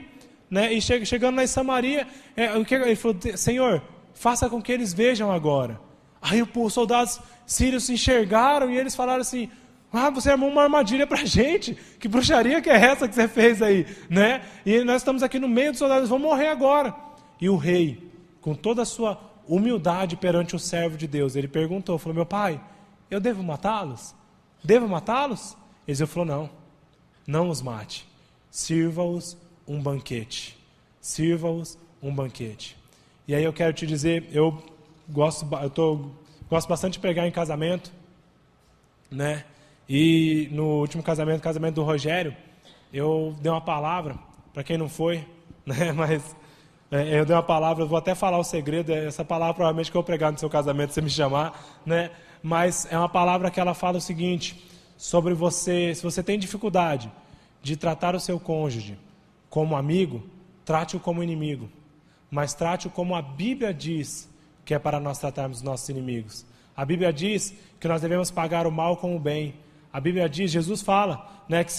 né, e chegando lá em Samaria, ele falou, Senhor, faça com que eles vejam agora. Aí os soldados sírios se enxergaram e eles falaram assim, você armou uma armadilha para a gente, que bruxaria que é essa que você fez aí, né? E nós estamos aqui no meio dos soldados, vamos morrer agora. E o rei, com toda a sua humildade perante o servo de Deus, ele perguntou, falou, meu pai, eu devo matá-los? Devo matá-los? Eliseu falou, não os mate, sirva-os um banquete, E aí eu quero te dizer, eu gosto bastante de pregar em casamento, né? E no último casamento do Rogério, eu dei uma palavra, para quem não foi, né? Mas eu dei uma palavra, eu vou até falar o segredo, essa palavra provavelmente que eu vou pregar no seu casamento, se você me chamar, né? Mas é uma palavra que ela fala o seguinte, sobre você, se você tem dificuldade de tratar o seu cônjuge como amigo, trate-o como inimigo, mas trate-o como a Bíblia diz que é para nós tratarmos os nossos inimigos. A Bíblia diz que nós devemos pagar o mal com o bem. A Bíblia diz, Jesus fala, né, que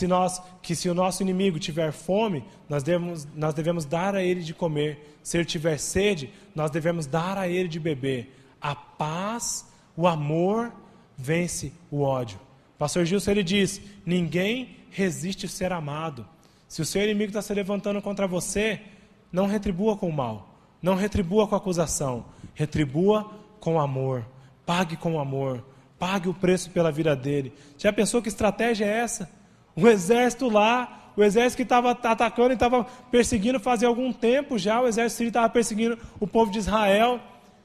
se o nosso inimigo tiver fome, nós devemos dar a ele de comer. Se ele tiver sede, nós devemos dar a ele de beber. A paz, o amor, vence o ódio. O pastor Gilson, ele diz, ninguém resiste ser amado. Se o seu inimigo está se levantando contra você, não retribua com o mal, não retribua com a acusação, retribua com amor, pague com amor, pague o preço pela vida dele. Já pensou que estratégia é essa? O exército lá, o exército que estava atacando e estava perseguindo fazia algum tempo já, o exército sírio estava perseguindo o povo de Israel,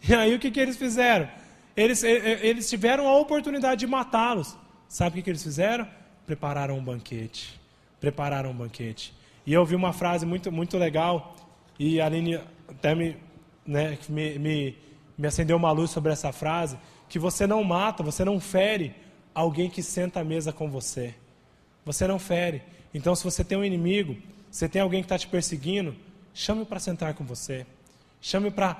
e aí o que eles fizeram? Eles tiveram a oportunidade de matá-los. Sabe o que eles fizeram? Prepararam um banquete. Prepararam um banquete. E eu ouvi uma frase muito, muito legal, e a Aline até me acendeu uma luz sobre essa frase, que você não mata, você não fere alguém que senta à mesa com você. Você não fere. Então, se você tem um inimigo, você tem alguém que está te perseguindo, chame para sentar com você. Chame para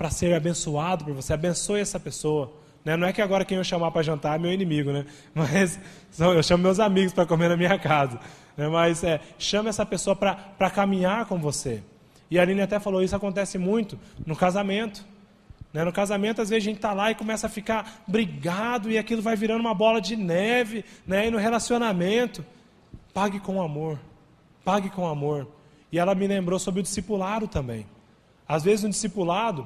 ser abençoado por você. Abençoe essa pessoa. Né? Não é que agora quem eu chamar para jantar é meu inimigo, né? Mas eu chamo meus amigos para comer na minha casa. Né? Mas chame essa pessoa para caminhar com você. E a Aline até falou, isso acontece muito no casamento. Né? No casamento, às vezes, a gente está lá e começa a ficar brigado e aquilo vai virando uma bola de neve. Né? E no relacionamento, pague com amor. Pague com amor. E ela me lembrou sobre o discipulado também. Às vezes, no discipulado,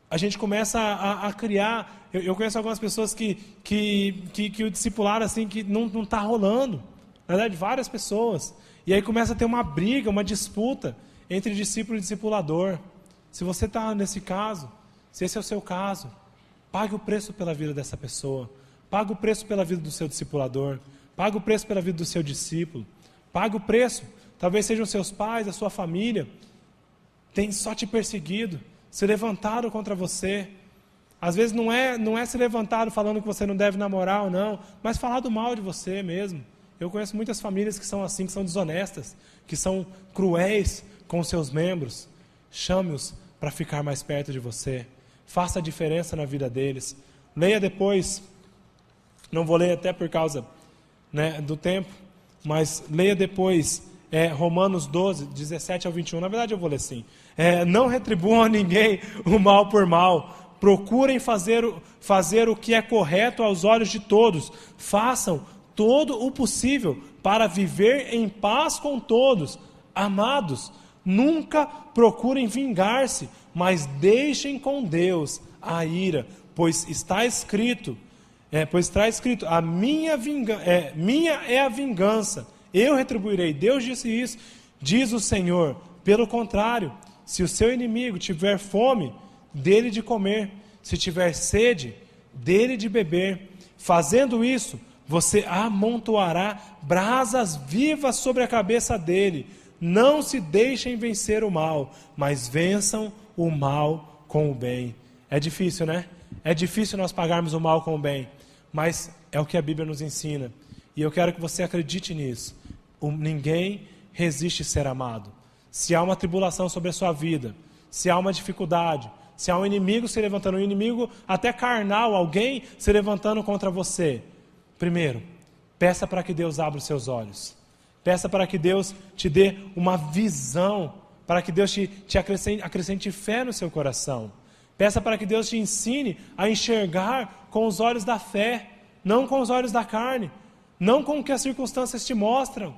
a gente começa a criar... Eu conheço algumas pessoas que o discipulado, assim, que não está rolando. Na verdade, várias pessoas. E aí começa a ter uma briga, uma disputa entre discípulo e discipulador. Se você está nesse caso, se esse é o seu caso, pague o preço pela vida dessa pessoa. Pague o preço pela vida do seu discipulador. Pague o preço pela vida do seu discípulo. Pague o preço. Talvez sejam seus pais, a sua família. Tem só te perseguido. Se levantaram contra você. Às vezes não é se levantaram falando que você não deve namorar ou não, mas falar do mal de você mesmo. Eu conheço muitas famílias que são assim, que são desonestas, que são cruéis com os seus membros. Chame-os para ficar mais perto de você. Faça a diferença na vida deles. Leia depois, não vou ler até por causa, né, do tempo, mas leia depois Romanos 12, 17 ao 21. Na verdade eu vou ler sim. Não retribuam a ninguém o mal por mal. Procurem fazer o que é correto aos olhos de todos. Façam todo o possível para viver em paz com todos. Amados, nunca procurem vingar-se, mas deixem com Deus a ira, pois está escrito, minha é a vingança, eu retribuirei. Deus disse isso, diz o Senhor. Pelo contrário, se o seu inimigo tiver fome, dele de comer, se tiver sede, dele de beber. Fazendo isso, você amontoará brasas vivas sobre a cabeça dele. Não se deixem vencer o mal, mas vençam o mal com o bem. É difícil, né? É difícil nós pagarmos o mal com o bem, mas é o que a Bíblia nos ensina. E eu quero que você acredite nisso. Ninguém resiste ser amado. Se há uma tribulação sobre a sua vida, se há uma dificuldade, se há um inimigo se levantando, um inimigo até carnal, alguém se levantando contra você, primeiro, peça para que Deus abra os seus olhos. Peça para que Deus te dê uma visão, para que Deus te acrescente fé no seu coração. Peça para que Deus te ensine a enxergar com os olhos da fé, não com os olhos da carne, não com o que as circunstâncias te mostram.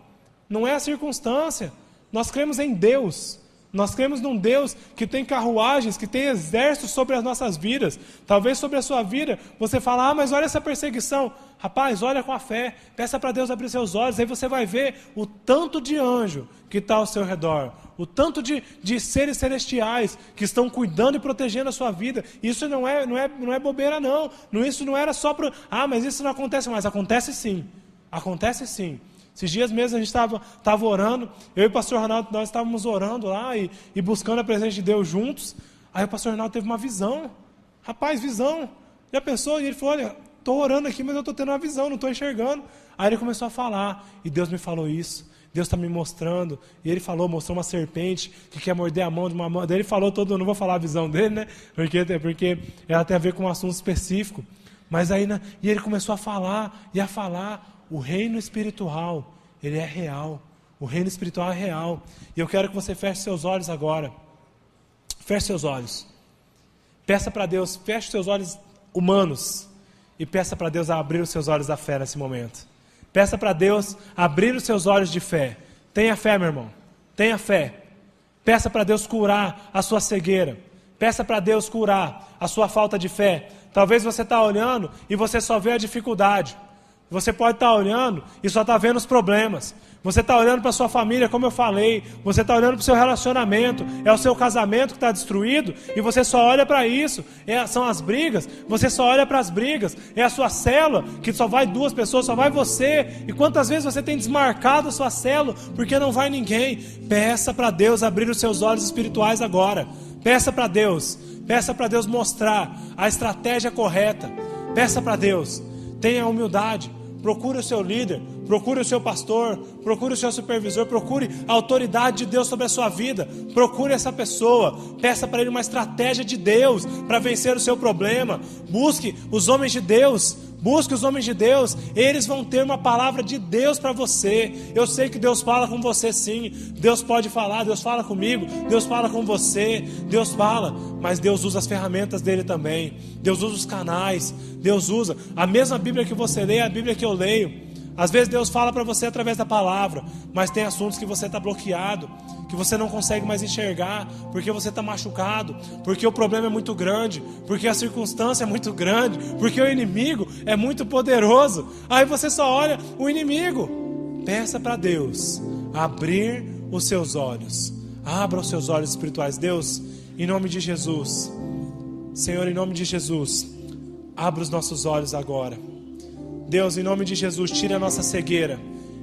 Não é a circunstância. Nós cremos em Deus. Nós cremos num Deus que tem carruagens, que tem exércitos sobre as nossas vidas. Talvez sobre a sua vida você fala, mas olha essa perseguição. Rapaz, olha com a fé, peça para Deus abrir seus olhos, aí você vai ver o tanto de anjo que está ao seu redor, o tanto de seres celestiais que estão cuidando e protegendo a sua vida. Isso não é bobeira não. Isso não era só para... mas isso não acontece mais. Acontece sim. Acontece sim. Esses dias mesmo a gente estava orando, eu e o pastor Ronaldo, nós estávamos orando lá e buscando a presença de Deus juntos. Aí o pastor Ronaldo teve uma visão. Rapaz, visão. Já pensou? E ele falou, olha, estou orando aqui, mas eu estou tendo uma visão, não estou enxergando. Aí ele começou a falar, e Deus me falou isso, Deus está me mostrando. E ele mostrou uma serpente que quer morder a mão de uma mão. Daí ele falou todo, não vou falar a visão dele, né? Porque ela tem a ver com um assunto específico. Mas aí, e ele começou a falar, o reino espiritual, ele é real. O reino espiritual é real. E eu quero que você feche seus olhos agora. Feche seus olhos. Peça para Deus, feche seus olhos humanos. E peça para Deus abrir os seus olhos da fé nesse momento. Peça para Deus abrir os seus olhos de fé. Tenha fé, meu irmão. Tenha fé. Peça para Deus curar a sua cegueira. Peça para Deus curar a sua falta de fé. Talvez você está olhando e você só vê a dificuldade. Você pode estar olhando e só está vendo os problemas. Você está olhando para a sua família, como eu falei. Você está olhando para o seu relacionamento. É o seu casamento que está destruído. E você só olha para isso. São as brigas. Você só olha para as brigas. É a sua célula, que só vai 2 pessoas, só vai você. E quantas vezes você tem desmarcado a sua célula porque não vai ninguém? Peça para Deus abrir os seus olhos espirituais agora. Peça para Deus. Peça para Deus mostrar a estratégia correta. Peça para Deus. Tenha humildade. Procure o seu líder, procure o seu pastor, procure o seu supervisor, procure a autoridade de Deus sobre a sua vida. Procure essa pessoa, peça para ele uma estratégia de Deus para vencer o seu problema. Busque os homens de Deus, eles vão ter uma palavra de Deus para você. Eu sei que Deus fala com você sim, Deus pode falar, Deus fala comigo, Deus fala com você, Deus fala, mas Deus usa as ferramentas dele também, Deus usa os canais, Deus usa a mesma Bíblia que você lê, a Bíblia que eu leio. Às vezes Deus fala para você através da palavra, mas tem assuntos que você está bloqueado, que você não consegue mais enxergar, porque você está machucado, porque o problema é muito grande, porque a circunstância é muito grande, porque o inimigo é muito poderoso. Aí você só olha o inimigo. Peça para Deus abrir os seus olhos. Abra os seus olhos espirituais. Deus, em nome de Jesus, Senhor, em nome de Jesus, abra os nossos olhos agora. Deus, em nome de Jesus, tire a nossa cegueira.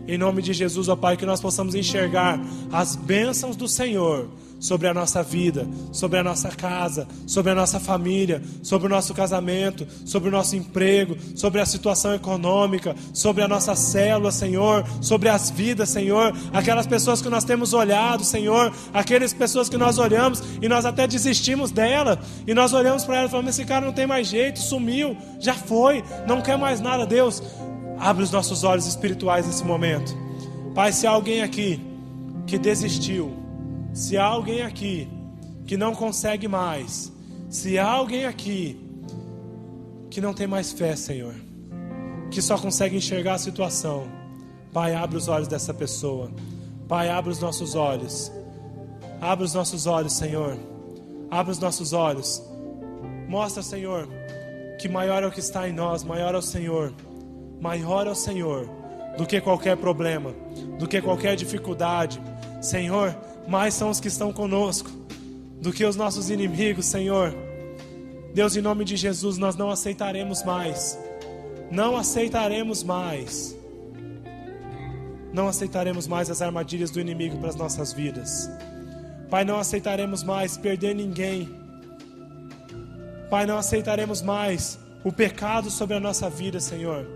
Em nome de Jesus, ó Pai, que nós possamos enxergar as bênçãos do Senhor sobre a nossa vida, sobre a nossa casa, sobre a nossa família, sobre o nosso casamento, sobre o nosso emprego, sobre a situação econômica, sobre a nossa célula, Senhor, sobre as vidas, Senhor, aquelas pessoas que nós temos olhado, Senhor, aquelas pessoas que nós olhamos e nós até desistimos dela, e nós olhamos para ela e falamos, esse cara não tem mais jeito, sumiu, já foi, não quer mais nada. Deus, abre os nossos olhos espirituais nesse momento. Pai, se há alguém aqui que desistiu, se há alguém aqui que não consegue mais, se há alguém aqui que não tem mais fé, Senhor, que só consegue enxergar a situação, Pai, abre os olhos dessa pessoa. Pai, abre os nossos olhos. Abre os nossos olhos, Senhor. Abre os nossos olhos. Mostra, Senhor, que maior é o que está em nós, maior é o Senhor. Maior é o Senhor do que qualquer problema, do que qualquer dificuldade. Senhor, mais são os que estão conosco do que os nossos inimigos, Senhor. Deus, em nome de Jesus, nós não aceitaremos mais. Não aceitaremos mais. Não aceitaremos mais as armadilhas do inimigo para as nossas vidas. Pai, não aceitaremos mais perder ninguém. Pai, não aceitaremos mais o pecado sobre a nossa vida, Senhor.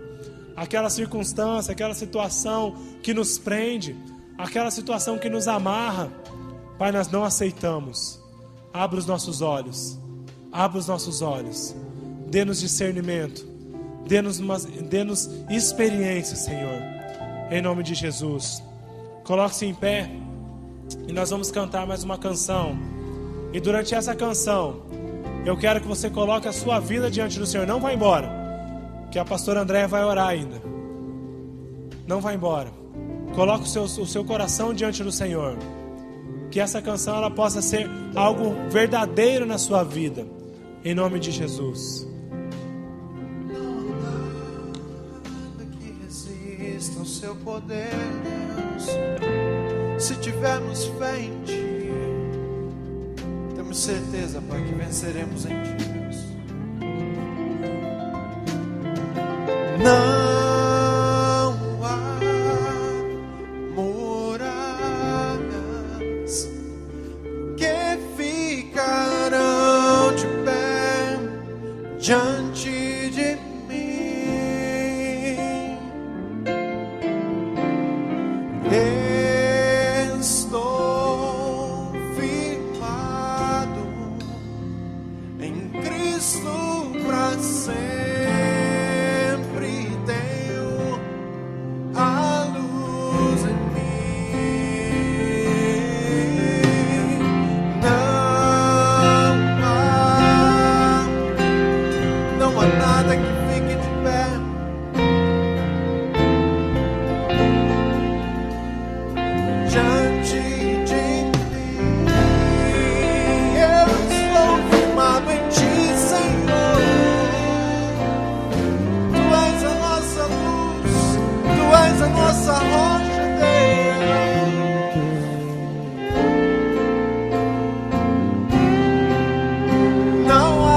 Aquela circunstância, aquela situação que nos prende, aquela situação que nos amarra, Pai, nós não aceitamos. Abra os nossos olhos. Abra os nossos olhos. Dê-nos discernimento. Dê-nos experiência, Senhor. Em nome de Jesus. Coloque-se em pé e nós vamos cantar mais uma canção. E durante essa canção, eu quero que você coloque a sua vida diante do Senhor. Não vá embora, que a pastora Andréia vai orar ainda. Não vá embora. Coloque o seu coração diante do Senhor. Que essa canção ela possa ser algo verdadeiro na sua vida. Em nome de Jesus. Não há nada que resista ao seu poder, Deus. Se tivermos fé em Ti, temos certeza, Pai, que venceremos em Ti, Deus. Não há muralhas que ficarão de pé diante de mim. Cristo pra sempre. Tenho a luz em mim. Não há nada que fique de pé. Diante de mim, eu estou firmado em ti, Senhor. Tu és a nossa luz, tu és a nossa rocha, Deus. Não há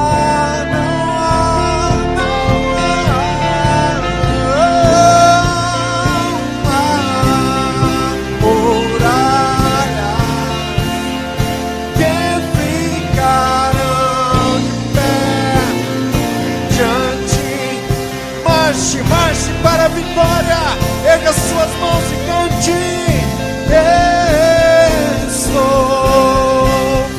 marche para a vitória, erga suas mãos e cante. Estou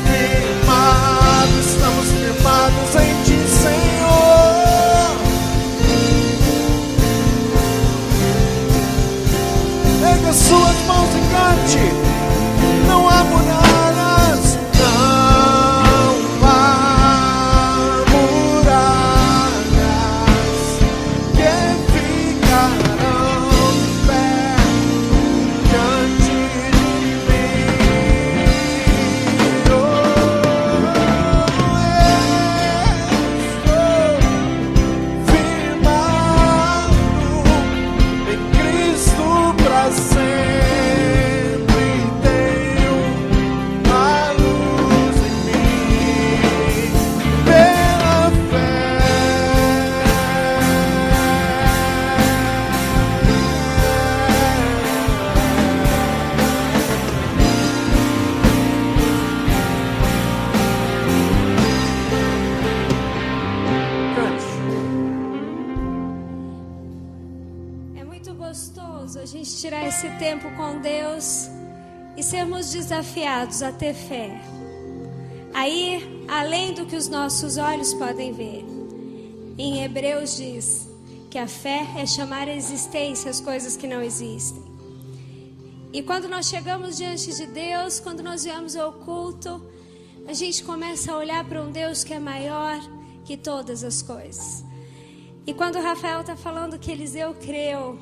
firmado, estamos firmados em ti, Senhor. Erga suas mãos e cante. Não há muralhas, não há muralhas que ficarão de pé diante de mim. Estou firmado em Cristo pra sempre. Tenho a luz em mim pela fé. É muito gostoso a gente tirar esse tempo com Deus e sermos desafiados a ter fé. Aí, além do que os nossos olhos podem ver. Em Hebreus diz que a fé é chamar à existência as coisas que não existem. E quando nós chegamos diante de Deus, quando nós viemos ao culto, a gente começa a olhar para um Deus que é maior que todas as coisas. E quando o Rafael está falando que Eliseu creu,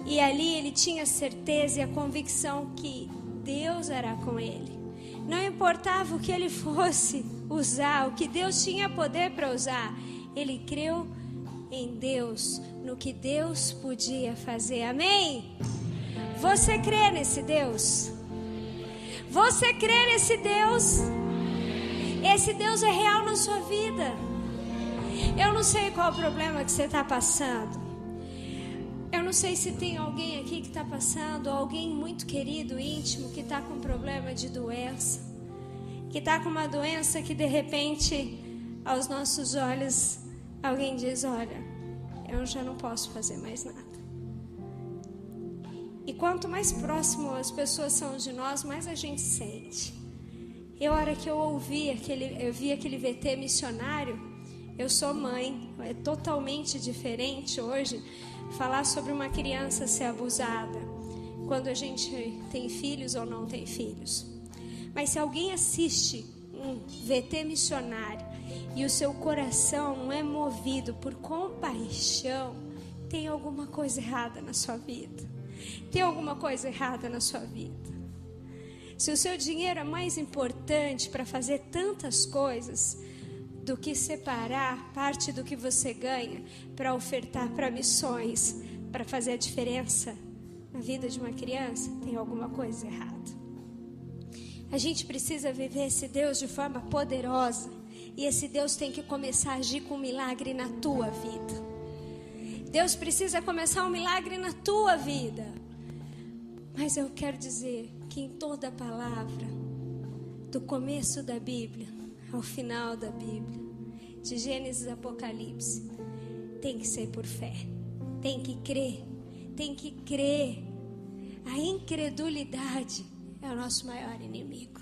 e ali ele tinha certeza e a convicção que Deus era com ele. Não importava o que ele fosse usar, o que Deus tinha poder para usar. Ele creu em Deus, no que Deus podia fazer. Amém? Você crê nesse Deus? Você crê nesse Deus? Esse Deus é real na sua vida. Eu não sei qual o problema que você está passando. Eu não sei se tem alguém aqui que está passando, alguém muito querido, íntimo, que está com problema de doença, que está com uma doença que de repente, aos nossos olhos, alguém diz: olha, eu já não posso fazer mais nada. E quanto mais próximo as pessoas são de nós, mais a gente sente. E a hora que eu vi aquele VT missionário, eu sou mãe, é totalmente diferente hoje falar sobre uma criança ser abusada, quando a gente tem filhos ou não tem filhos. Mas se alguém assiste um VT missionário e o seu coração não é movido por compaixão, tem alguma coisa errada na sua vida. Tem alguma coisa errada na sua vida. Se o seu dinheiro é mais importante para fazer tantas coisas do que separar parte do que você ganha para ofertar para missões, para fazer a diferença na vida de uma criança, tem alguma coisa errada. A gente precisa viver esse Deus de forma poderosa, e esse Deus tem que começar a agir com um milagre na tua vida. Deus precisa começar um milagre na tua vida. Mas eu quero dizer que em toda a palavra, do começo da Bíblia ao final da Bíblia, de Gênesis a Apocalipse, tem que ser por fé, tem que crer, tem que crer. A incredulidade é o nosso maior inimigo.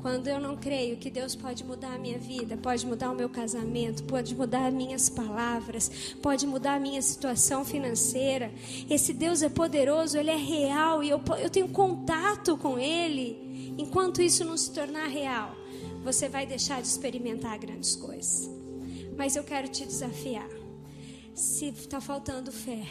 Quando eu não creio que Deus pode mudar a minha vida, pode mudar o meu casamento, pode mudar minhas palavras, pode mudar a minha situação financeira. Esse Deus é poderoso, Ele é real e eu tenho contato com Ele. Enquanto isso não se tornar real, você vai deixar de experimentar grandes coisas. Mas eu quero te desafiar. Se está faltando fé,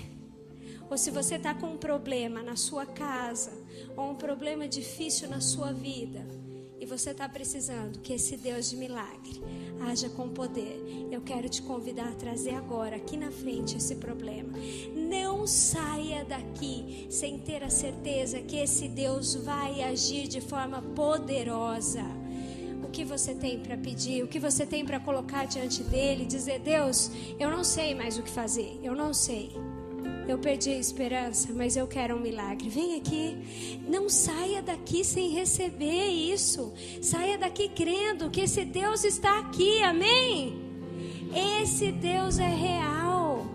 ou se você está com um problema na sua casa, ou um problema difícil na sua vida, e você está precisando que esse Deus de milagre haja com poder, eu quero te convidar a trazer agora, aqui na frente, esse problema. Não saia daqui sem ter a certeza que esse Deus vai agir de forma poderosa. O que você tem para pedir, o que você tem para colocar diante dele, dizer: Deus, eu não sei mais o que fazer, eu não sei. Eu perdi a esperança, mas eu quero um milagre. Vem aqui. Não saia daqui sem receber isso. Saia daqui crendo que esse Deus está aqui. Amém? Esse Deus é real.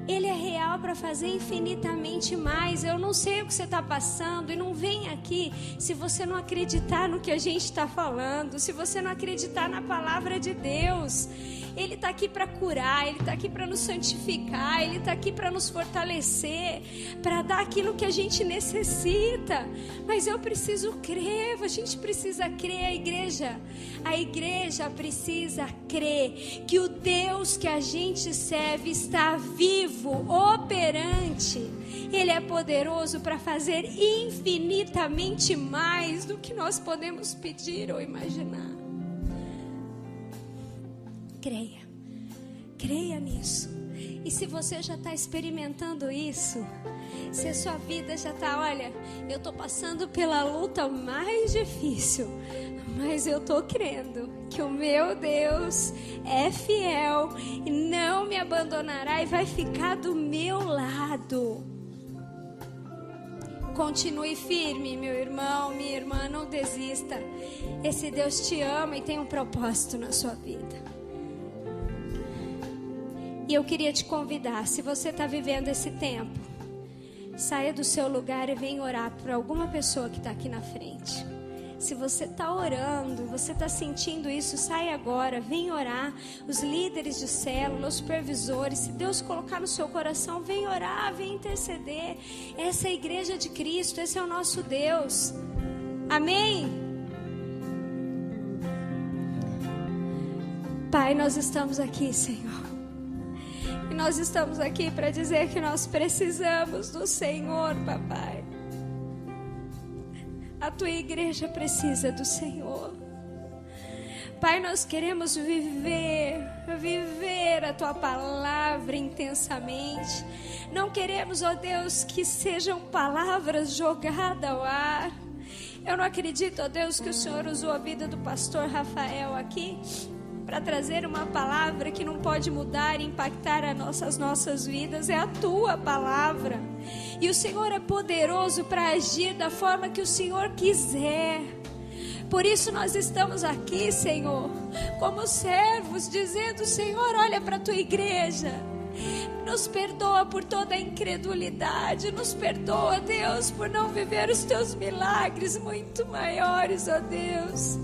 Ele é real para fazer infinitamente mais. Eu não sei o que você está passando. E não vem aqui se você não acreditar no que a gente está falando. Se você não acreditar na palavra de Deus. Ele está aqui para curar, Ele está aqui para nos santificar, Ele está aqui para nos fortalecer, para dar aquilo que a gente necessita. Mas eu preciso crer, a gente precisa crer, a igreja precisa crer que o Deus que a gente serve está vivo, operante. Ele é poderoso para fazer infinitamente mais do que nós podemos pedir ou imaginar. Creia nisso. E se você já está experimentando isso, se a sua vida já está, olha, eu estou passando pela luta mais difícil, mas eu estou crendo que o meu Deus é fiel e não me abandonará e vai ficar do meu lado. Continue firme, meu irmão, minha irmã, não desista. Esse Deus te ama e tem um propósito na sua vida. E eu queria te convidar, se você está vivendo esse tempo, saia do seu lugar e venha orar por alguma pessoa que está aqui na frente. Se você está orando, você está sentindo isso, saia agora, vem orar. Os líderes de célula, os supervisores, se Deus colocar no seu coração, vem orar, vem interceder. Essa é a igreja de Cristo, esse é o nosso Deus. Amém? Pai, nós estamos aqui, Senhor. E nós estamos aqui para dizer que nós precisamos do Senhor, papai. A tua igreja precisa do Senhor. Pai, nós queremos viver a tua palavra intensamente. Não queremos, ó Deus, que sejam palavras jogadas ao ar. Eu não acredito, ó Deus, que o Senhor usou a vida do pastor Rafael aqui para trazer uma palavra que não pode mudar e impactar as nossas vidas. É a tua palavra. E o Senhor é poderoso para agir da forma que o Senhor quiser. Por isso nós estamos aqui, Senhor, como servos, dizendo: Senhor, olha para a tua igreja. Nos perdoa por toda a incredulidade. Nos perdoa, Deus, por não viver os teus milagres muito maiores, ó Deus.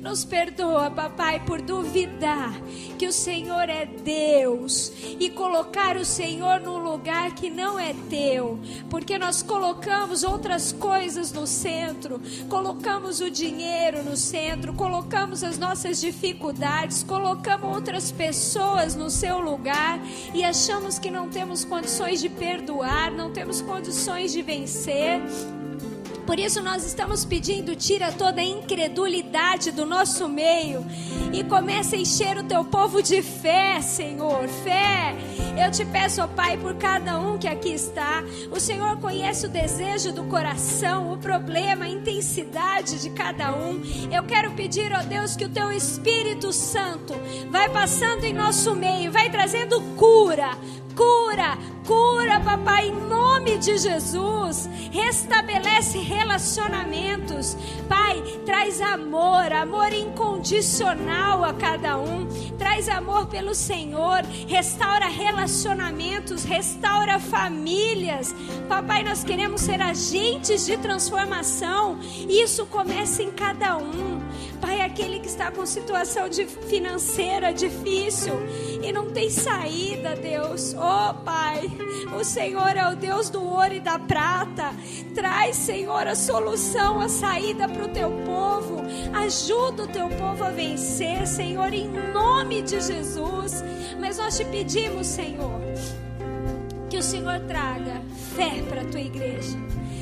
Nos perdoa, papai, por duvidar que o Senhor é Deus e colocar o Senhor num lugar que não é teu, porque nós colocamos outras coisas no centro, colocamos o dinheiro no centro, colocamos as nossas dificuldades, colocamos outras pessoas no seu lugar e achamos que não temos condições de perdoar, não temos condições de vencer. Por isso nós estamos pedindo: tira toda a incredulidade do nosso meio e começa a encher o teu povo de fé, Senhor, fé. Eu te peço, ó Pai, por cada um que aqui está. O Senhor conhece o desejo do coração, o problema, a intensidade de cada um. Eu quero pedir, ó Deus, que o teu Espírito Santo vai passando em nosso meio, vai trazendo cura, Cura, papai, em nome de Jesus. Restabelece relacionamentos. Pai, traz amor, amor incondicional a cada um. Traz amor pelo Senhor. Restaura relacionamentos, restaura famílias. Papai, nós queremos ser agentes de transformação. Isso começa em cada um. Pai, aquele que está com situação financeira difícil e não tem saída, Deus. Oh, Pai, o Senhor é o Deus do ouro e da prata. Traz, Senhor, a solução, a saída para o teu povo. Ajuda o teu povo a vencer, Senhor, em nome de Jesus. Mas nós te pedimos, Senhor, que o Senhor traga fé para a tua igreja.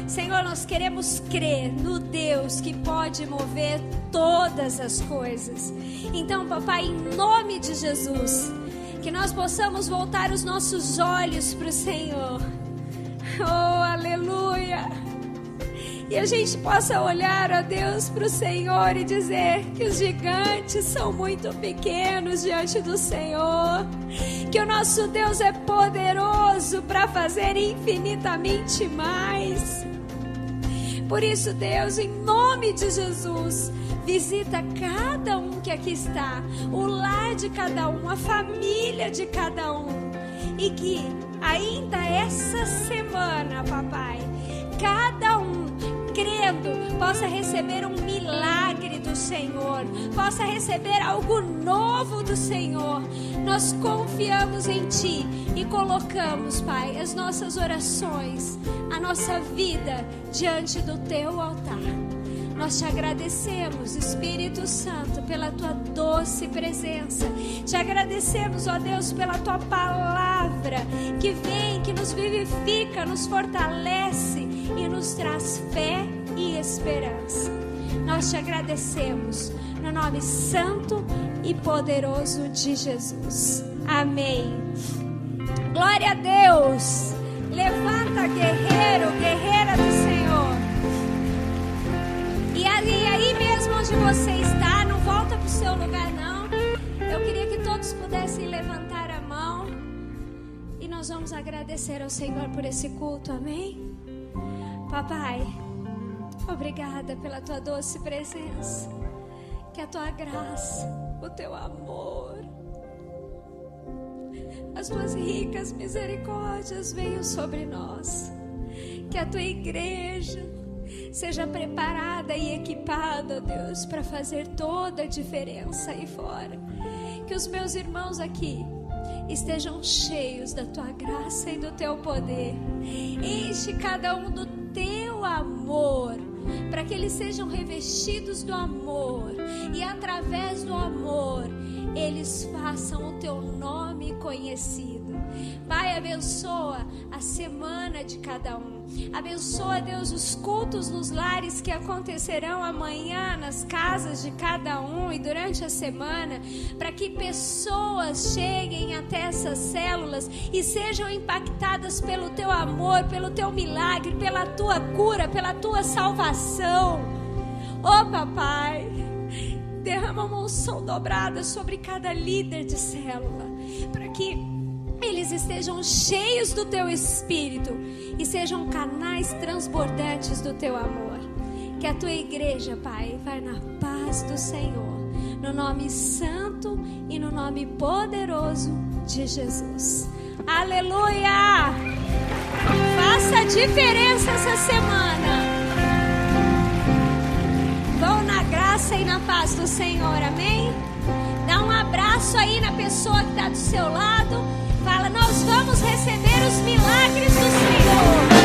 Senhor, nós queremos crer no Deus que pode mover todas as coisas. Então, papai, em nome de Jesus, que nós possamos voltar os nossos olhos para o Senhor. Oh, aleluia! E a gente possa olhar, ó Deus, para o Senhor e dizer que os gigantes são muito pequenos diante do Senhor. Que o nosso Deus é poderoso para fazer infinitamente mais. Por isso, Deus, em nome de Jesus, visita cada um que aqui está, o lar de cada um, a família de cada um. E que ainda essa semana, papai, cada um crendo possa receber um milagre do Senhor, possa receber algo novo do Senhor. Nós confiamos em Ti e colocamos, Pai, as nossas orações, a nossa vida diante do Teu altar. Nós te agradecemos, Espírito Santo, pela Tua doce presença. Te agradecemos, ó Deus, pela Tua palavra que vem, que nos vivifica, nos fortalece e nos traz fé e esperança. Nós te agradecemos no nome santo e poderoso de Jesus. Amém. Glória a Deus. Levanta, guerreiro, guerreira do Senhor. E aí mesmo onde você está, não volta para o seu lugar não. Eu queria que todos pudessem levantar a mão. E nós vamos agradecer ao Senhor por esse culto, amém? Papai, obrigada pela Tua doce presença. Que a Tua graça, o Teu amor, as Tuas ricas misericórdias venham sobre nós. Que a Tua igreja seja preparada e equipada, Deus, para fazer toda a diferença aí fora. Que os meus irmãos aqui estejam cheios da Tua graça e do Teu poder. Enche cada um do Teu amor, para que eles sejam revestidos do amor e através do amor eles façam o Teu nome conhecido. Pai, abençoa a semana de cada um. Abençoa, Deus, os cultos nos lares que acontecerão amanhã nas casas de cada um e durante a semana, para que pessoas cheguem até essas células e sejam impactadas pelo Teu amor, pelo Teu milagre, pela Tua cura, pela Tua salvação. Oh, papai, derrama uma unção dobrada sobre cada líder de célula, para que eles estejam cheios do Teu Espírito e sejam canais transbordantes do Teu amor. Que a Tua igreja, Pai, vai na paz do Senhor, no nome santo e no nome poderoso de Jesus. Aleluia! Faça a diferença essa semana. Vão na graça e na paz do Senhor, amém? Dá um abraço aí na pessoa que está do seu lado. Fala, nós vamos receber os milagres do Senhor.